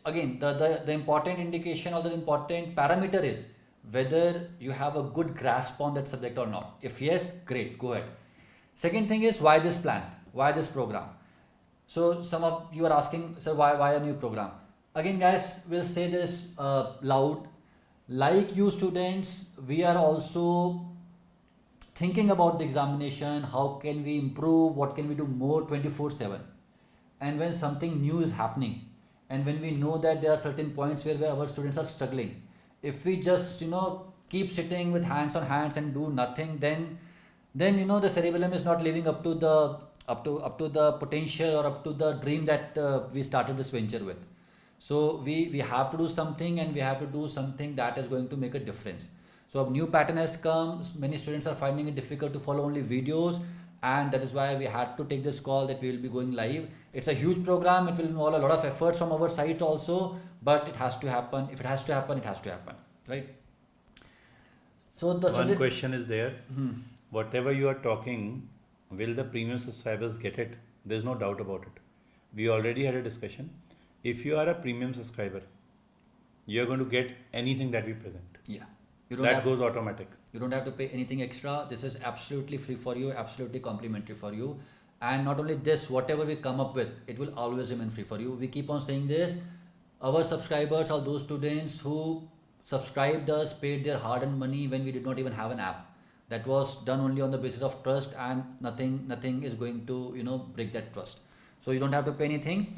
S1: again, the important indication or the important parameter is whether you have a good grasp on that subject or not. If yes, great, go ahead. Second thing is, why this plan? Why this program? So some of you are asking, sir, why a new program? Again, guys, we'll say this loud. Like you students, we are also thinking about the examination. How can we improve? What can we do more 24/7? And when something new is happening, and when we know that there are certain points where our students are struggling, if we just keep sitting with hands on hands and do nothing, then the cerebellum is not living up to the potential or up to the dream that we started this venture with. So we have to do something, and we have to do something that is going to make a difference. So a new pattern has come. Many students are finding it difficult to follow only videos, and that is why we had to take this call that we will be going live. It's a huge program. It will involve a lot of efforts from our side also, but it has to happen. If it has to happen, it has to happen, right? So the
S3: One question is there.
S1: Hmm.
S3: Whatever you are talking, will the premium subscribers get it? There's no doubt about it. We already had a discussion. If you are a premium subscriber, you are going to get anything that we present.
S1: Yeah, you don't
S3: That
S1: have,
S3: goes automatic.
S1: you don't have to pay anything extra. This is absolutely free for you, absolutely complimentary for you. And not only this, whatever we come up with, it will always remain free for you. We keep on saying this. Our subscribers are those students who subscribed us, paid their hard-earned money when we did not even have an app. That was done only on the basis of trust, and nothing is going to break that trust. So you don't have to pay anything.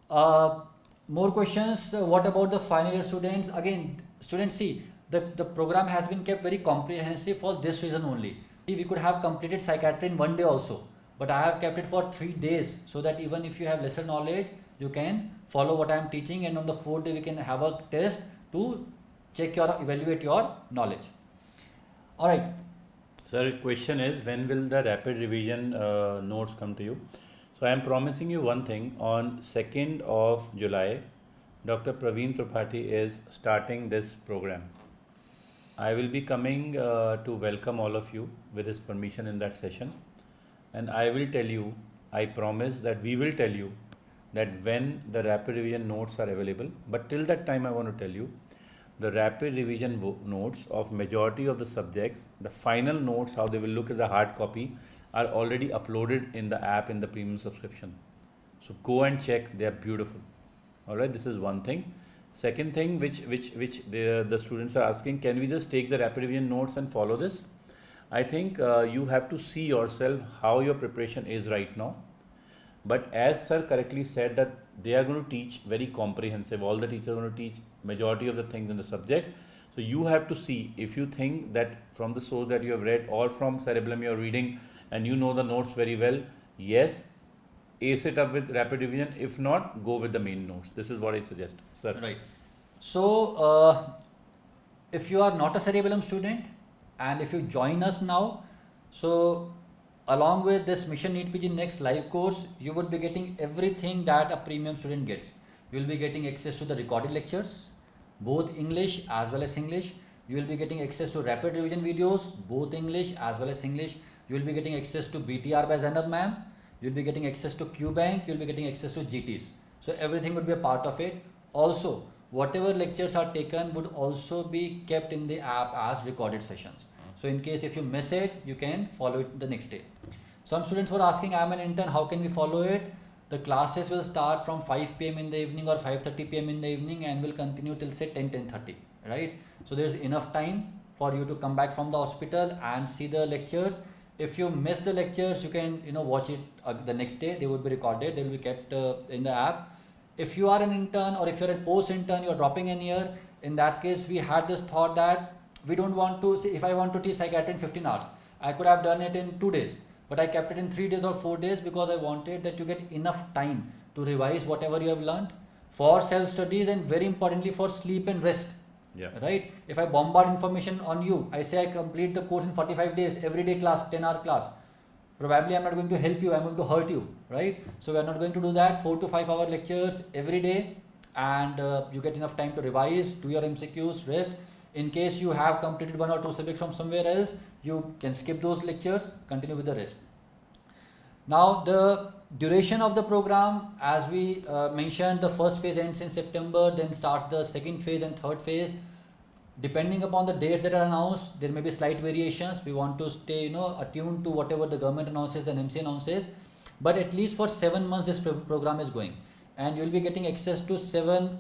S1: More questions. What about the final year students? Again, students, see, the program has been kept very comprehensive for this reason only. We could have completed psychiatry in 1 day also, but I have kept it for 3 days, so that even if you have lesser knowledge, you can follow what I am teaching, and on the 4th day we can have a test to evaluate your knowledge. All right.
S3: Sir, question is, when will the rapid revision notes come to you? So I am promising you one thing. On 2nd of July, Dr. Praveen Tripathi is starting this program. I will be coming to welcome all of you with his permission in that session. And I will tell you, I promise that we will tell you that when the rapid revision notes are available. But till that time, I want to tell you, the rapid revision notes of majority of the subjects, the final notes, how they will look as a hard copy, are already uploaded in the app in the premium subscription. So go and check, they are beautiful. All right, this is one thing. Second thing, which the students are asking, can we just take the rapid revision notes and follow this? I think you have to see yourself how your preparation is right now. But as sir correctly said, that they are going to teach very comprehensive. All the teachers are going to teach majority of the things in the subject. So you have to see, if you think that from the source that you have read or from Cerebellum you are reading and you know the notes very well, yes, ace it up with rapid revision. If not, go with the main notes. This is what I suggest, sir.
S1: Right. So if you are not a Cerebellum student, and if you join us now, so along with this Mission NEET PG NExT live course, you would be getting everything that a premium student gets. You will be getting access to the recorded lectures, both English as well as English. You will be getting access to rapid revision videos, both English as well as English. You will be getting access to BTR by Zainab ma'am. You will be getting access to QBank. You will be getting access to GTs. So everything would be a part of it. Also, whatever lectures are taken would also be kept in the app as recorded sessions. So in case if you miss it, you can follow it the next day. Some students were asking, I am an intern, how can we follow it? The classes will start from 5 p.m. in the evening or 5:30 p.m. in the evening and will continue till say 10:30, right? So there is enough time for you to come back from the hospital and see the lectures. If you miss the lectures, you can watch it the next day. They would be recorded. They will be kept in the app. If you are an intern or if you're a post intern, you're dropping in here. In that case, we had this thought that we don't want to say, if I want to teach psychiatry in 15 hours, I could have done it in 2 days, but I kept it in 3 days or 4 days because I wanted that you get enough time to revise whatever you have learned for self-studies and very importantly for sleep and rest.
S3: Yeah.
S1: Right? If I bombard information on you, I say I complete the course in 45 days, everyday class, 10-hour class. Probably I'm not going to help you, I'm going to hurt you, right? So we are not going to do that. 4 to 5 hour lectures every day, and you get enough time to revise, do your MCQs, rest. In case you have completed 1 or 2 subjects from somewhere else, you can skip those lectures, continue with the rest. Now the duration of the program, as we mentioned, the first phase ends in September, then starts the second phase and third phase. Depending upon the dates that are announced, there may be slight variations. We want to stay attuned to whatever the government announces and MC announces. But at least for 7 months this program is going, and you will be getting access to 7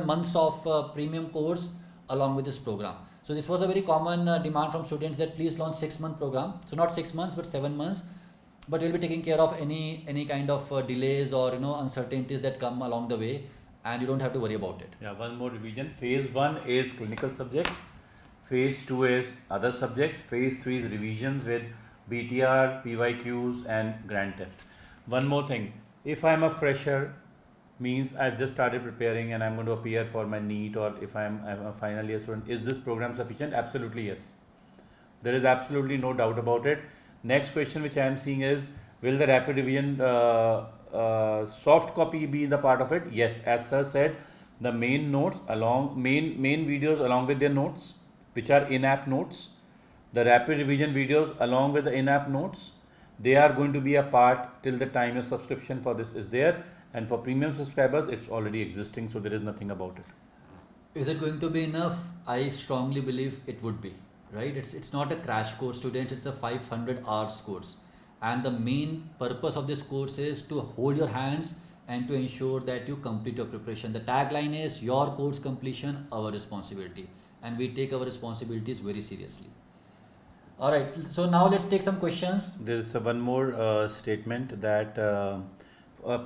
S1: months of premium course along with this program. So this was a very common demand from students that please launch 6-month program. So not 6 months but 7 months. But we'll be taking care of any kind of delays or uncertainties that come along the way, and you don't have to worry about it.
S3: Yeah, one more revision. Phase 1 is clinical subjects. Phase 2 is other subjects. Phase 3 is revisions with BTR, PYQs and grand test. One more thing. If I am a fresher means I've just started preparing and I'm going to appear for my NEET, or if I'm a final year student, is this program sufficient? Absolutely yes. There is absolutely no doubt about it. Next question which I am seeing is, will the rapid revision soft copy be the part of it? Yes, as sir said, the main notes along main videos along with their notes, which are in-app notes, the rapid revision videos along with the in-app notes, they are going to be a part till the time your subscription for this is there, and for premium subscribers it's already existing, so there is nothing about it.
S1: Is it going to be enough? I strongly believe it would be, right? It's not a crash course, students, it's a 500 hours course. And the main purpose of this course is to hold your hands and to ensure that you complete your preparation. The tagline is your course completion, our responsibility. And we take our responsibilities very seriously. Alright, so now let's take some questions.
S3: There is one more statement that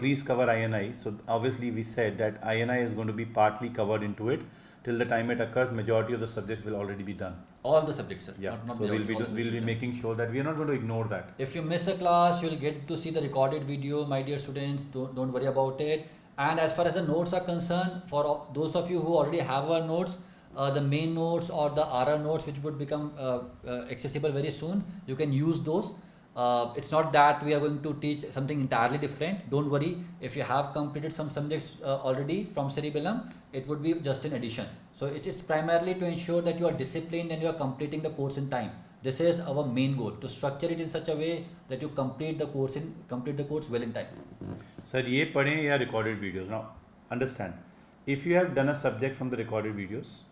S3: please cover INI. So obviously we said that INI is going to be partly covered into it. Till the time it occurs, majority of the subjects will already be done.
S1: All the subjects, sir.
S3: Yeah,
S1: Not
S3: so
S1: majority,
S3: we'll be making sure that we are not going to ignore that.
S1: If you miss a class, you'll get to see the recorded video, my dear students. Don't worry about it. And as far as the notes are concerned, for those of you who already have our notes, the main notes or the RR notes, which would become accessible very soon, you can use those. It's not that we are going to teach something entirely different. Don't worry. If you have completed some subjects already from Cerebellum, it would be just an addition. So it's primarily to ensure that you are disciplined and you are completing the course in time. This is our main goal, to structure it in such a way that you complete the course well in time.
S3: Sir, ये पढ़ें या recorded videos. Now, understand. If you have done a subject from the recorded videos,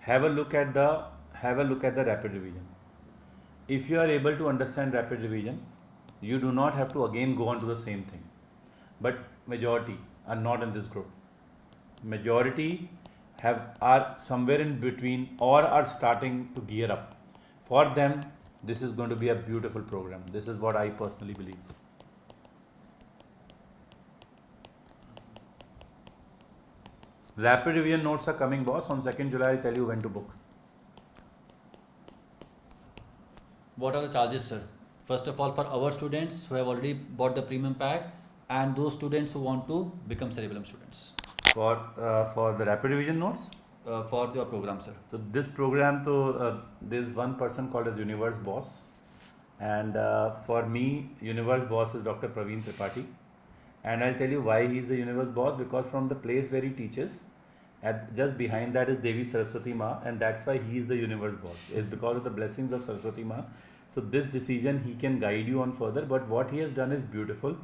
S3: have a look at the rapid revision. If you are able to understand rapid revision, you do not have to again go on to the same thing. But majority are not in this group. Majority are somewhere in between or are starting to gear up. For them, this is going to be a beautiful program. This is what I personally believe. Rapid revision notes are coming, boss. On 2nd July, I'll tell you when to book.
S1: What are the charges, sir? First of all, for our students who have already bought the premium pack and those students who want to become Cerebellum students.
S3: For the rapid revision notes?
S1: For your program, sir.
S3: So this program, there is one person called as Universe Boss, and for me, Universe Boss is Dr. Praveen Tripathi, and I'll tell you why he is the Universe Boss, because from the place where he teaches, just behind that is Devi Saraswati Ma, and that's why he is the Universe Boss. It's because of the blessings of Saraswati Ma. So this decision he can guide you on further, but what he has done is beautiful.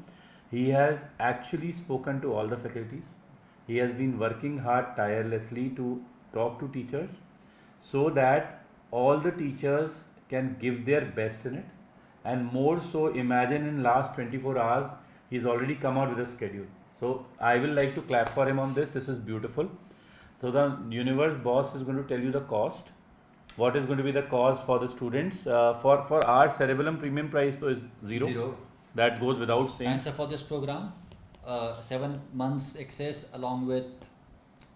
S3: He has actually spoken to all the faculties. He has been working hard tirelessly to talk to teachers so that all the teachers can give their best in it, and more so, imagine in last 24 hours he's already come out with a schedule. So I will like to clap for him on this. This is beautiful. So the Universe Boss is going to tell you the cost. What is going to be the cost for the students? For our Cerebellum premium price is zero. That goes without saying.
S1: And so for this program, 7 months access along with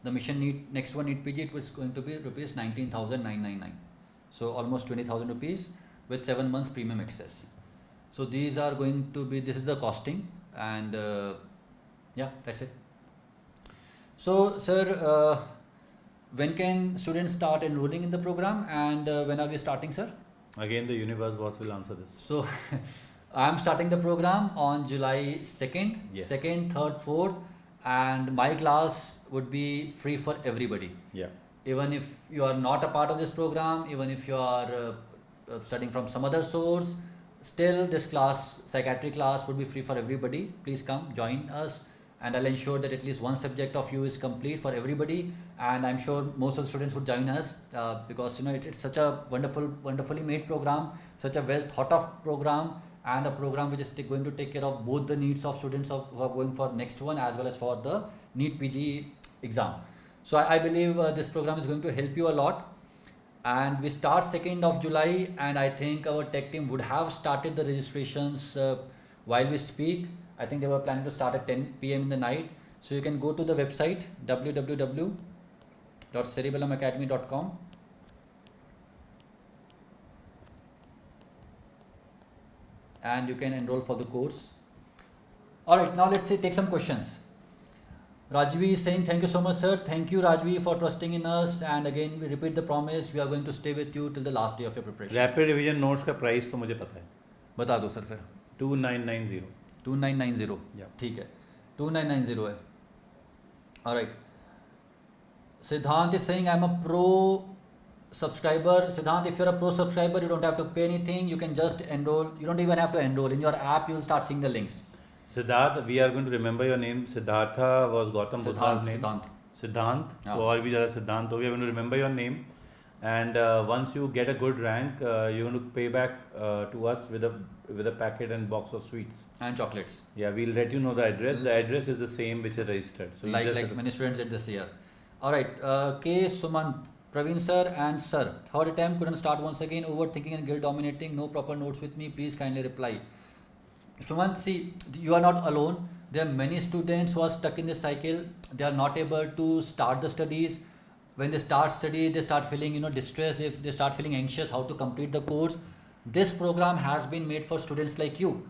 S1: the mission NExT-1 NEET PG, it was going to be rupees 19,999. So almost 20,000 rupees with 7 months premium access. So these are going to be, this is the costing, and yeah, that's it. So sir, when can students start enrolling in the program, and when are we starting, sir?
S3: Again, the Universe Boss will answer this.
S1: So I am starting the program on July 2nd,
S3: Yes.
S1: 2nd, 3rd, 4th, and my class would be free for everybody.
S3: Yeah.
S1: Even if you are not a part of this program, even if you are studying from some other source, still this class, psychiatry class, would be free for everybody. Please come, join us, and I'll ensure that at least one subject of you is complete for everybody. And I'm sure most of the students would join us because it's such a wonderfully made program, such a well thought of program, and a program which is going to take care of both the needs of students who are going for NExT-1 as well as for the NEET PG exam. So I believe this program is going to help you a lot. And we start 2nd of July, and I think our tech team would have started the registrations while we speak. I think they were planning to start at 10 PM in the night. So you can go to the website www.cerebellumacademy.com. and you can enroll for the course. Alright, now let's take some questions. Rajvi is saying thank you so much, sir. Thank you, Rajvi, for trusting in us. And again, we repeat the promise. We are going to stay with you till the last day of your preparation.
S3: Rapid revision notes का price तो मुझे पता है,
S1: बता दो sir फिर.
S3: 2990.
S1: 2990.
S3: Yeah.
S1: ठीक है. 2990 है. All right. Siddhant is saying I'm a pro subscriber. Siddhant, if you're a pro subscriber, you don't have to pay anything. You can just enroll. You don't even have to enroll. In your app, you'll start seeing the links.
S3: Siddharth, we are going to remember your name. Siddhartha was Gautam Buddha's name. Siddhant.
S1: हाँ.
S3: तो और भी ज़्यादा सिद्धांत हो गया. We are going to remember your name, and once you get a good rank, you're going to pay back to us with a packet and box of sweets
S1: And chocolates.
S3: Yeah, we'll let you know the address. The address is the same which is registered. So you
S1: like
S3: just
S1: like
S3: have to-
S1: many students did this year. All right. K. Sumant, Praveen sir and sir. Third attempt, couldn't start once again. Overthinking and guilt dominating. No proper notes with me. Please kindly reply. Sumant, see, you are not alone. There are many students who are stuck in this cycle. They are not able to start the studies. When they start study, they start feeling distressed. They start feeling anxious how to complete the course. This program has been made for students like you.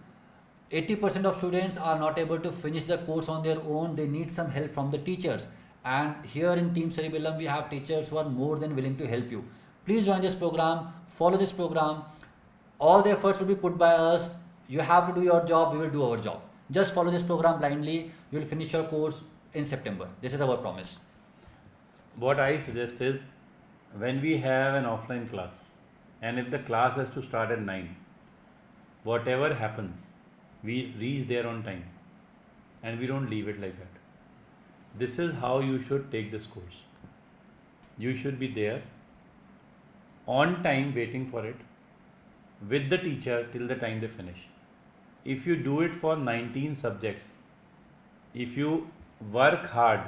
S1: 80% of students are not able to finish the course on their own. They need some help from the teachers. And here in Team Cerebellum, we have teachers who are more than willing to help you. Please join this program. Follow this program. All the efforts will be put by us. You have to do your job. We will do our job. Just follow this program blindly. You will finish your course in September. This is our promise.
S3: What I suggest is, when we have an offline class, and if the class has to start at 9, whatever happens, we reach there on time, and we don't leave it like that. This is how you should take this course. You should be there on time, waiting for it, with the teacher till the time they finish. If you do it for 19 subjects, if you work hard,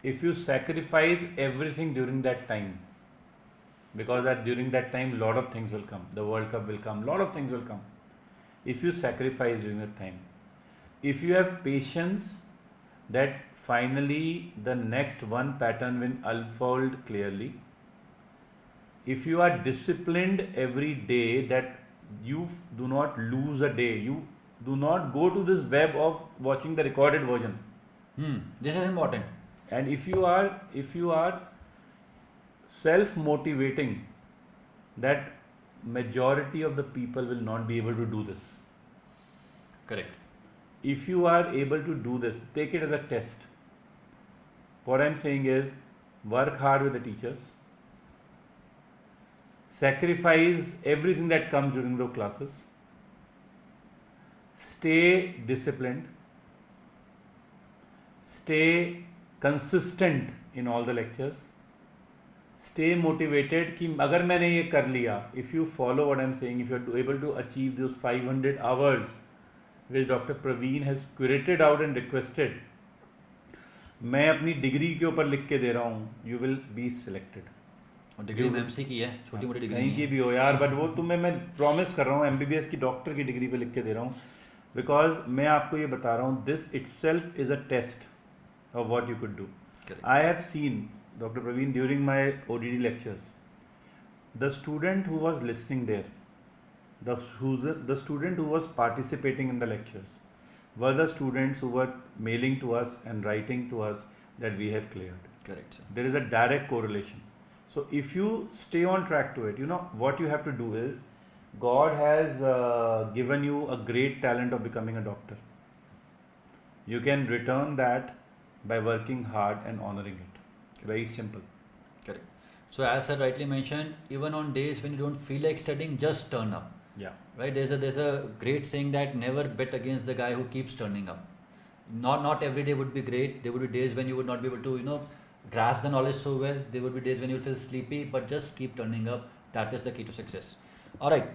S3: if you sacrifice everything during that time, because during that time lot of things will come, the World Cup will come, lot of things will come. If you sacrifice during that time, if you have patience, that finally the next one pattern will unfold clearly. If you are disciplined every day, that you do not lose a day, you do not go to this web of watching the recorded version.
S1: This is important.
S3: And if you are self-motivating, that majority of the people will not be able to do this.
S1: Correct.
S3: If you are able to do this, take it as a test. What I'm saying is, work hard with the teachers, sacrifice everything that comes during the classes, stay disciplined, stay consistent in all the lectures, stay motivated कि अगर मैंने ये कर लिया, if you follow what I'm saying, if you're able to achieve those 500 hours which Dr. Praveen has curated out and requested, मैं अपनी degree के ऊपर लिख के दे रहा हूँ, you will be selected.
S1: और डिग्री में एमसी की है, छोटी मोटी डिग्री
S3: कहीं की भी हो यार, बट वो तुम्हें मैं प्रॉमिस कर रहा हूँ, एमबीबीएस की डॉक्टर की डिग्री पे लिख के दे रहा हूँ, बिकॉज मैं आपको ये बता रहा हूँ, this itself is a test of what you could do.
S1: Correct.
S3: I have seen, Dr. Praveen, during my ODD lectures, the student who was listening there, the student who was participating in the lectures, were the students who were mailing to us and writing to us that we have cleared.
S1: Correct, sir.
S3: There is a direct correlation. So if you stay on track to it, what you have to do is, God has given you a great talent of becoming a doctor. You can return that by working hard and honoring it. Very simple.
S1: Correct. So as sir rightly mentioned, even on days when you don't feel like studying, just turn up.
S3: Yeah.
S1: Right? There's a great saying that never bet against the guy who keeps turning up. Not every day would be great. There would be days when you would not be able to grasp the knowledge so well. There would be days when you feel sleepy, but just keep turning up. That is the key to success. All right.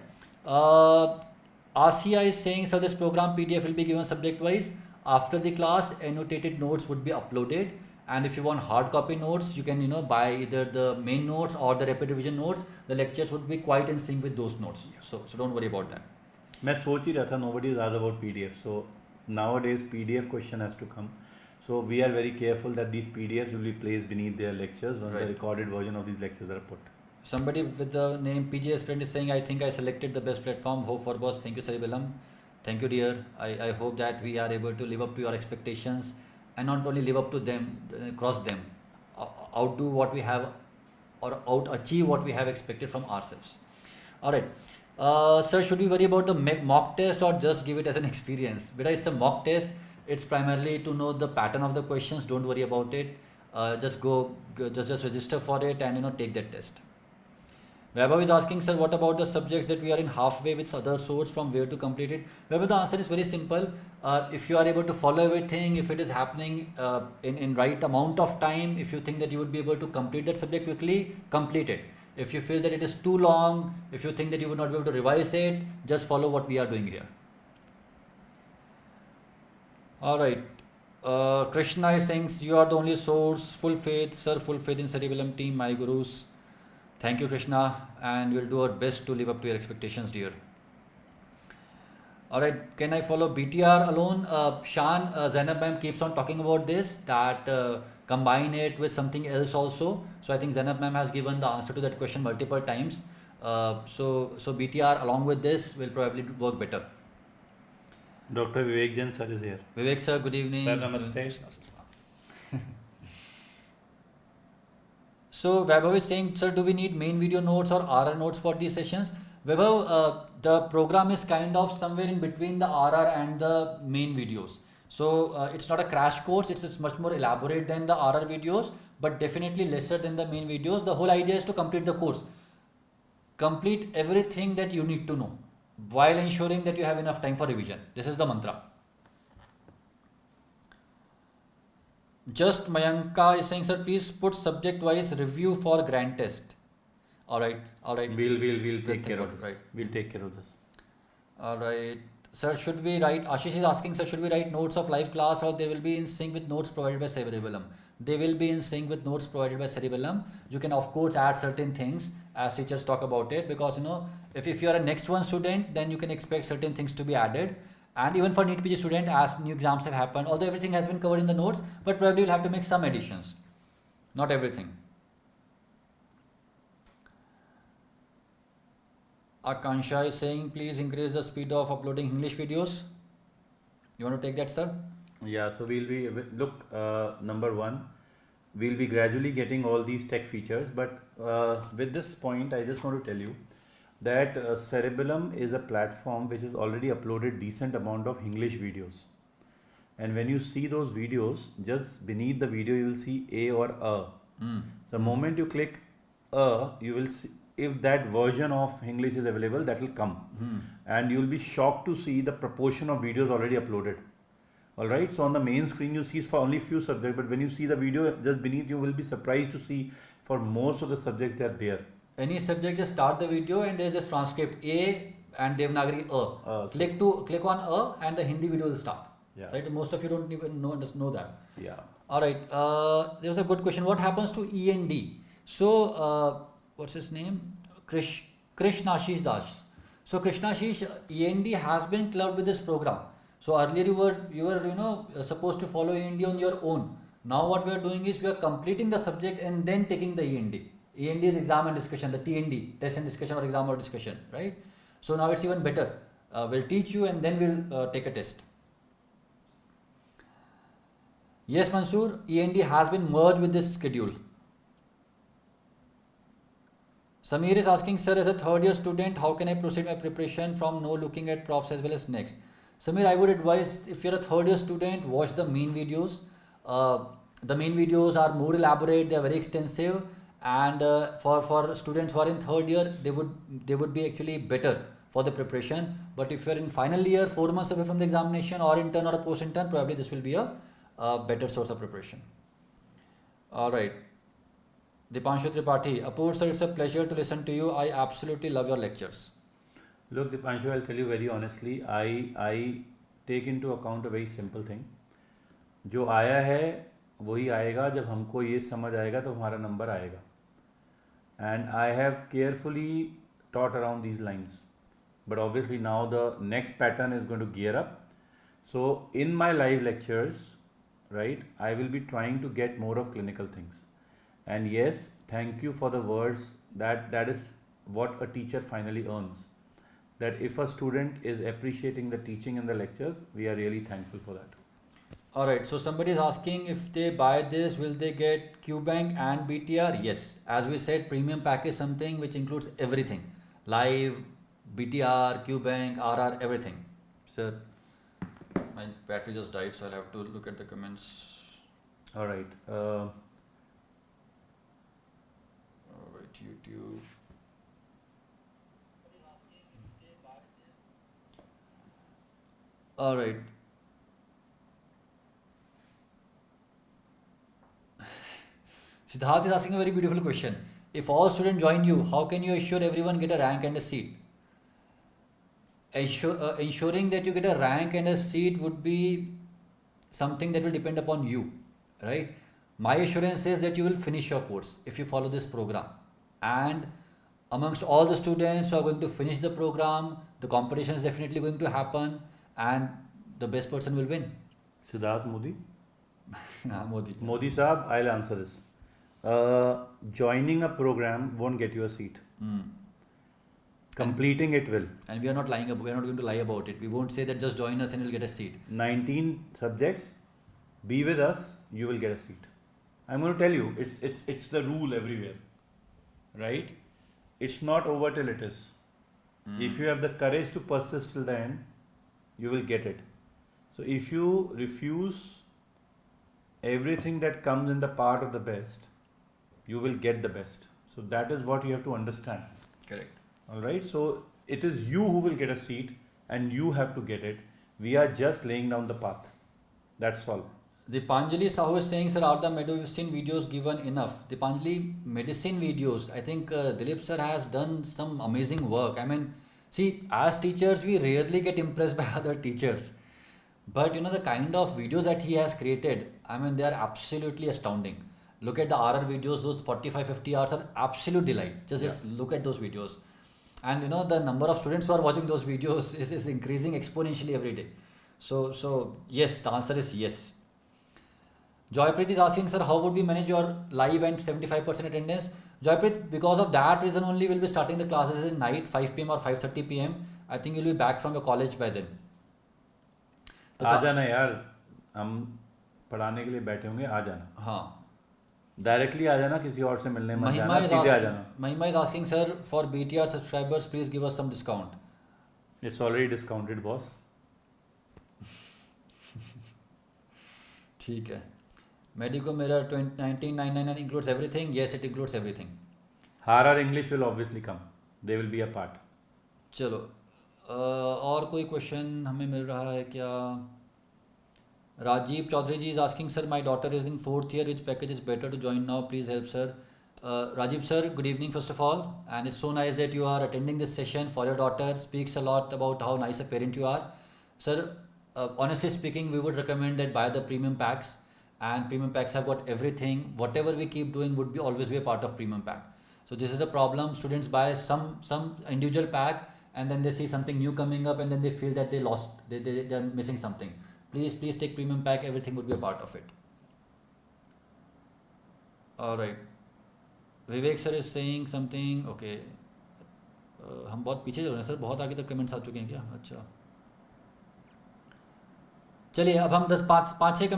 S1: Asia is saying, so this program PDF will be given subject wise. After the class, annotated notes would be uploaded, and if you want hard copy notes, you can buy either the main notes or the rapid revision notes. The lectures would be quite in sync with those notes, so don't worry about that.
S3: मैं सोच ही रहा था, nobody is asked about PDF, so nowadays PDF question has to come. So we are very careful that these PDFs will be placed beneath their lectures when the recorded version of these lectures are put.
S1: Somebody with the name PG Aspirant is saying, I think I selected the best platform. Hope for boss. Thank you, Cerebellum. Thank you, dear. I hope that we are able to live up to your expectations. and not only live up to them, cross them, outdo what we have, or out achieve what we have expected from ourselves. All right. Sir, should we worry about the mock test or just give it as an experience? Whether it's a mock test, it's primarily to know the pattern of the questions. Don't worry about it. Just just register for it and take that test. Vaibhav is asking, sir, what about the subjects that we are in halfway with other source, from where to complete it? Vaibhav, the answer is very simple. If you are able to follow everything, if it is happening in right amount of time, if you think that you would be able to complete that subject quickly, complete it. If you feel that it is too long, if you think that you would not be able to revise it, just follow what we are doing here. All right. Krishna is saying, you are the only source. Full faith, sir. Full faith in Cerebellum team, my gurus. Thank you, Krishna, and we'll do our best to live up to your expectations, dear. All right, can I follow BTR alone? Shan, Zainab ma'am keeps on talking about this, that combine it with something else also. So I think Zainab ma'am has given the answer to that question multiple times. So BTR along with this will probably work better.
S3: Dr. Vivek Jain sir is here.
S1: Vivek sir, good evening.
S3: Sir, namaste.
S1: So Vaibhav is saying, sir, do we need main video notes or RR notes for these sessions? Vaibhav, the program is kind of somewhere in between the RR and the main videos. So it's not a crash course, it's much more elaborate than the RR videos, but definitely lesser than the main videos. The whole idea is to complete the course. Complete everything that you need to know while ensuring that you have enough time for revision. This is the mantra. Just Mayanka is saying, sir, please put subject-wise review for grand test. All right.
S3: We'll take care of this. Right. We'll take care of this.
S1: All right. Sir, should we write, Ashish is asking, sir, should we write notes of live class, or they will be in sync with notes provided by Cerebellum? They will be in sync with notes provided by Cerebellum. You can of course add certain things as teachers talk about it, because if you are a NExT-1 student, then you can expect certain things to be added. And even for NEET PG student, as new exams have happened, although everything has been covered in the notes, but probably you'll have to make some additions. Not everything. Akansha is saying, please increase the speed of uploading English videos. You want to take that, sir?
S3: Yeah, so we'll be, look, number one, we'll be gradually getting all these tech features, but with this point, I just want to tell you that Cerebellum is a platform which has already uploaded decent amount of English videos. And when you see those videos, just beneath the video, you will see A or A. So the moment you click A, you will see, if that version of English is available, that will come. And you will be shocked to see the proportion of videos already uploaded. Alright, so on the main screen you see for only few subjects, but when you see the video just beneath, you will be surprised to see for most of the subjects they are there.
S1: Any subject, just start the video and there is just transcript A and Devanagari A. Click on A and the Hindi video will start.
S3: Yeah.
S1: Right? Most of you don't even know that.
S3: Yeah.
S1: All right. There was a good question. What happens to E and D? So what's his name? Krishnashish Das. So Krishnashish, E and D has been clubbed with this program. So earlier you were supposed to follow E and D on your own. Now what we are doing is we are completing the subject and then taking the E and D. E and D is exam and discussion, the TND, test and discussion, or exam or discussion, right? So now it's even better. We'll teach you and then we'll take a test. Yes, Mansoor, E and D has been merged with this schedule. Samir is asking, sir, as a third year student, how can I proceed my preparation from looking at profs as well as NExT? Samir, I would advise, if you're a third year student, watch the main videos. The main videos are more elaborate, they are very extensive. And for students who are in third year, they would be actually better for the preparation. But if you're in final year, 4 months away from the examination, or intern or a post intern, probably this will be a better source of preparation. All right. Dipanshu Tripathi, Apur sir, it's a pleasure to listen to you. I absolutely love your lectures.
S3: Look, Dipanshu, I'll tell you very honestly, I take into account a very simple thing. जो आया है वही आएगा, जब हमको ये समझ आएगा तो हमारा नंबर आएगा. And I have carefully taught around these lines. But obviously now the next pattern is going to gear up. So in my live lectures, right, I will be trying to get more of clinical things. And yes, thank you for the words, that is what a teacher finally earns. That if a student is appreciating the teaching and the lectures, we are really thankful for that.
S1: Alright, so somebody is asking if they buy this, will they get QBank and BTR? Yes. As we said, premium pack is something which includes everything. Live, BTR, QBank, RR, everything. So my battery just died, so I'll have to look at the comments.
S3: Alright.
S1: Alright, YouTube. Alright. Siddharth is asking a very beautiful question. If all students join you, how can you assure everyone get a rank and a seat? Ensuring that you get a rank and a seat would be something that will depend upon you, right? My assurance is that you will finish your course if you follow this program. And amongst all the students who are going to finish the program, the competition is definitely going to happen and the best person will win.
S3: Siddharth Modi.
S1: Modi.
S3: Modi Saab, I'll answer this. Joining a program won't get you a seat. Completing it will.
S1: And we are not lying about, we are not going to lie about it. We won't say that just join us and you'll get a seat.
S3: 19 subjects, be with us, you will get a seat. I'm going to tell you, it's the rule everywhere, right? It's not over till it is. If you have the courage to persist till the end, you will get it. So if you refuse everything that comes in the part of the best, you will get the best. So that is what you have to understand.
S1: Correct.
S3: Alright, so it is you who will get a seat and you have to get it. We are just laying down the path. That's all.
S1: The Panjali Sahu is saying, sir, are the medicine videos given enough? The Panjali medicine videos, I think Dilip sir has done some amazing work. I mean, see, as teachers, we rarely get impressed by other teachers. But you know, the kind of videos that he has created, I mean, they are absolutely astounding. Look at the RR videos, those 45-50 hours are absolute delight. Just look at those videos. And you know, the number of students who are watching those videos is increasing exponentially every day. So yes, the answer is yes. Joypreet is asking, sir, how would we manage your live and 75% attendance? Joypreet, because of that reason only, we'll be starting the classes in night, 5 p.m. or 5:30 p.m. I think you'll be back from your college by then.
S3: आ जाना यार, हम पढ़ाने के लिए बैठे होंगे, आ जाना.
S1: हाँ.
S3: Directly आ जाना, किसी और से मिलने मत जाना, सीधे आ जाना.
S1: Mahima is asking, sir, for BTR subscribers, please give us some discount.
S3: It's already discounted, boss.
S1: ठीक है. Medico Mirror 1999 includes everything. Yes, it includes everything.
S3: RR English will obviously come. They will be a part.
S1: चलो और कोई question हमें मिल रहा है क्या? Rajiv Chaudhary ji is asking, sir, my daughter is in 4th year. Which package is better to join now? Please help, sir. Rajiv sir, good evening first of all, and it's so nice that you are attending this session for your daughter. Speaks a lot about how nice a parent you are, sir. Honestly speaking, we would recommend that buy the premium packs, and premium packs have got everything. Whatever we keep doing would be always be a part of premium pack. So this is a problem. Students buy some individual pack and then they see something new coming up and then they feel that they lost, they are missing something. Please take premium pack. Everything would be a part of it. All right. Vivek sir is saying something. Okay. हम बहुत पीछे चल रहे हैं sir, बहुत आगे तक comments आ चुके हैं क्या? अच्छा, चलिए अब हम 5-6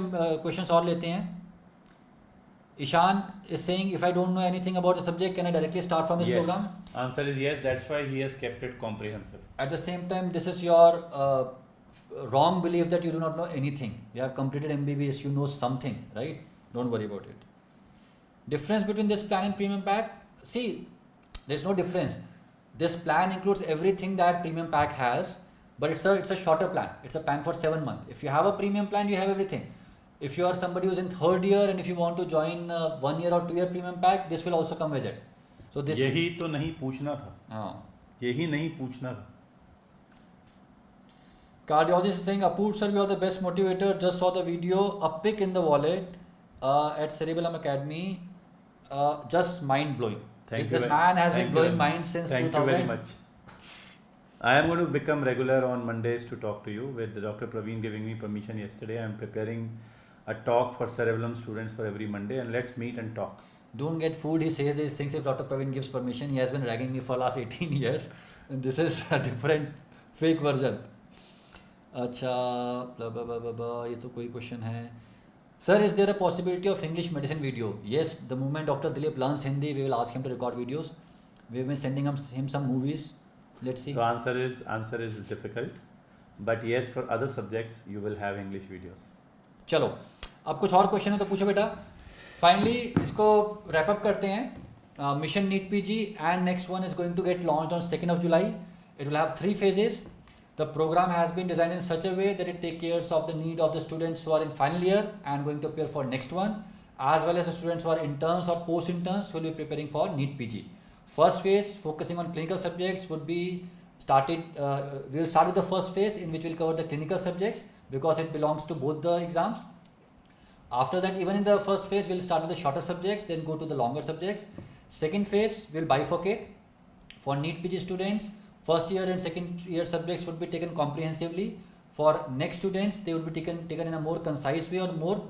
S1: क्वेश्चंस और लेते हैं. Ishan is saying, if I don't know anything about the subject, can I directly start from this program?
S3: Answer is yes. That's why he has kept it comprehensive.
S1: At the same time, this is your wrong belief that you do not know anything. You have completed MBBS, you know something, right? Don't worry about it. Difference between this plan and premium pack? See, there's no difference. This plan includes everything that premium pack has, but it's a shorter plan. It's a plan for 7 months. If you have a premium plan, you have everything. If you are somebody who's in 3rd year and if you want to join 1 year or 2 year premium pack, this will also come with it. So this
S3: यही तो नहीं पूछना था.
S1: हाँ.
S3: यही नहीं पूछना था.
S1: Cardiologist is saying, Apu sir, you are the best motivator. Just saw the video, a pic in the wallet at CerebellumAcademy. Just mind blowing. This man has been blowing minds since 2000.
S3: Thank you very much. I am going to become regular on Mondays to talk to you. With Dr. Praveen giving me permission yesterday, I am preparing a talk for Cerebellum students for every Monday, and let's meet and talk.
S1: Don't get fooled. He says these things if Dr. Praveen gives permission. He has been ragging me for last 18 years. And this is a different fake version. अच्छा, blah, blah, blah, blah, blah, ये तो कोई question है. Sir, is there a possibility of English medicine video? Yes, the moment Dr. Dilip learns Hindi, we will ask him to record videos. We have been sending him some movies. Let's see.
S3: So answer is difficult, but yes, for other subjects you will have English videos.
S1: चलो, अब कुछ और question है तो पूछो बेटा. Finally इसको wrap up करते हैं. Mission NEET PG and NExT-1 is going to get launched on 2nd of July. It will have 3 phases. The program has been designed in such a way that it takes care of the need of the students who are in final year and going to appear for NExT-1, as well as the students who are interns or post-interns who will be preparing for NEET PG. First phase, focusing on clinical subjects, would be started. We will start with the first phase, in which we will cover the clinical subjects because it belongs to both the exams. After that, even in the first phase, we will start with the shorter subjects, then go to the longer subjects. Second phase will bifurcate for NEET PG students. First year and second year subjects would be taken comprehensively. For next students, they would be taken in a more concise way or more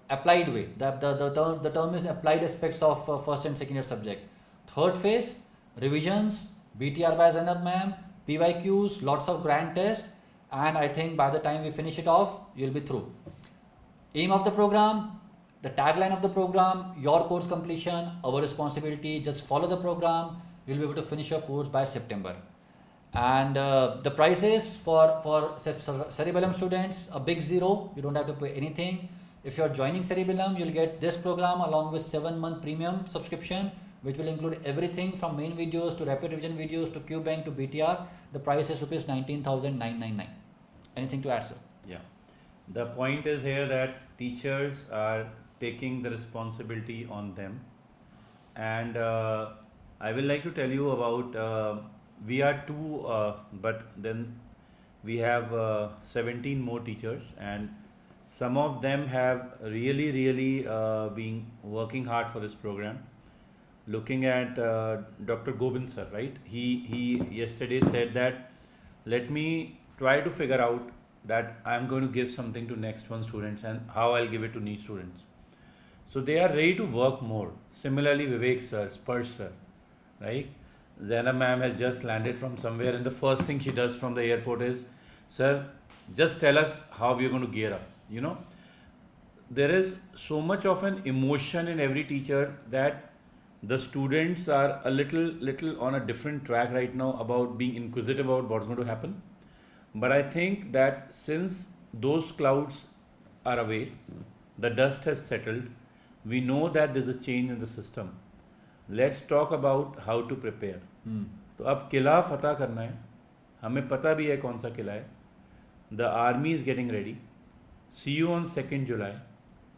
S1: applied way. The term is applied aspects of first and second year subject. Third phase, revisions, BTR by Zainab ma'am, PYQs, lots of grand tests, and I think by the time we finish it off, you'll be through. Aim of the program, the tagline of the program, your course completion, our responsibility, just follow the program. You'll be able to finish your course by September. And the prices for Cerebellum students, a big zero. You don't have to pay anything. If you're joining Cerebellum, you'll get this program along with 7-month premium subscription, which will include everything from main videos to rapid revision videos to QBank to BTR. The price is rupees 19,999. Anything to add, sir?
S3: Yeah. The point is here that teachers are taking the responsibility on them, and I will like to tell you about we are two, but then we have 17 more teachers, and some of them have really been working hard for this program. Looking at Dr. Gobind sir, right? He yesterday said that let me try to figure out that I'm going to give something to NExT-1 students and how I'll give it to NEET students. So they are ready to work more. Similarly, Vivek sir, Spurs sir, right? Zainab ma'am has just landed from somewhere, and the first thing she does from the airport is, sir, just tell us how we're going to gear up. You know, there is so much of an emotion in every teacher that the students are a little on a different track right now about being inquisitive about what's going to happen. But I think that since those clouds are away, the dust has settled, we know that there's a change in the system. Let's talk about how to prepare. तो अब किला फतह करना है, हमें पता भी है कौन सा किला है. The army is getting ready. See you on 2nd July.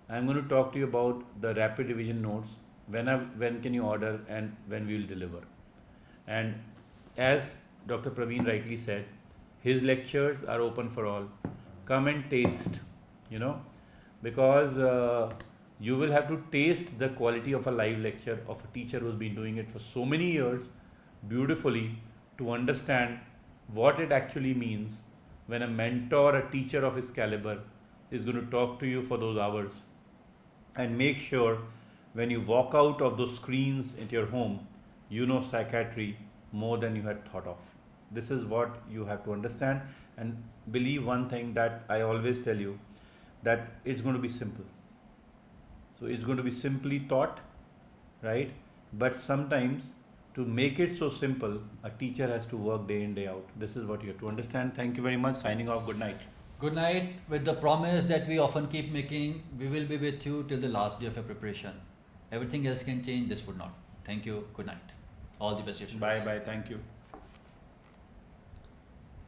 S3: I'm going to talk to you about the rapid revision notes. When can you order and when we will deliver. And as Dr. Praveen rightly said, his lectures are open for all. Come and taste, you know, because you will have to taste the quality of a live lecture of a teacher who's been doing it for so many years beautifully, to understand what it actually means when a mentor, a teacher of his caliber is going to talk to you for those hours. And make sure when you walk out of those screens at your home, you know psychiatry more than you had thought of. This is what you have to understand, and believe one thing that I always tell you, that it's going to be simple. So it's going to be simply taught, right? But sometimes to make it so simple, a teacher has to work day in, day out. This is what you have to understand. Thank you very much. Signing off. Good night.
S1: Good night, with the promise that we often keep making. We will be with you till the last day of your preparation. Everything else can change, this would not. Thank you. Good night. All the best.
S3: Bye. Thank you.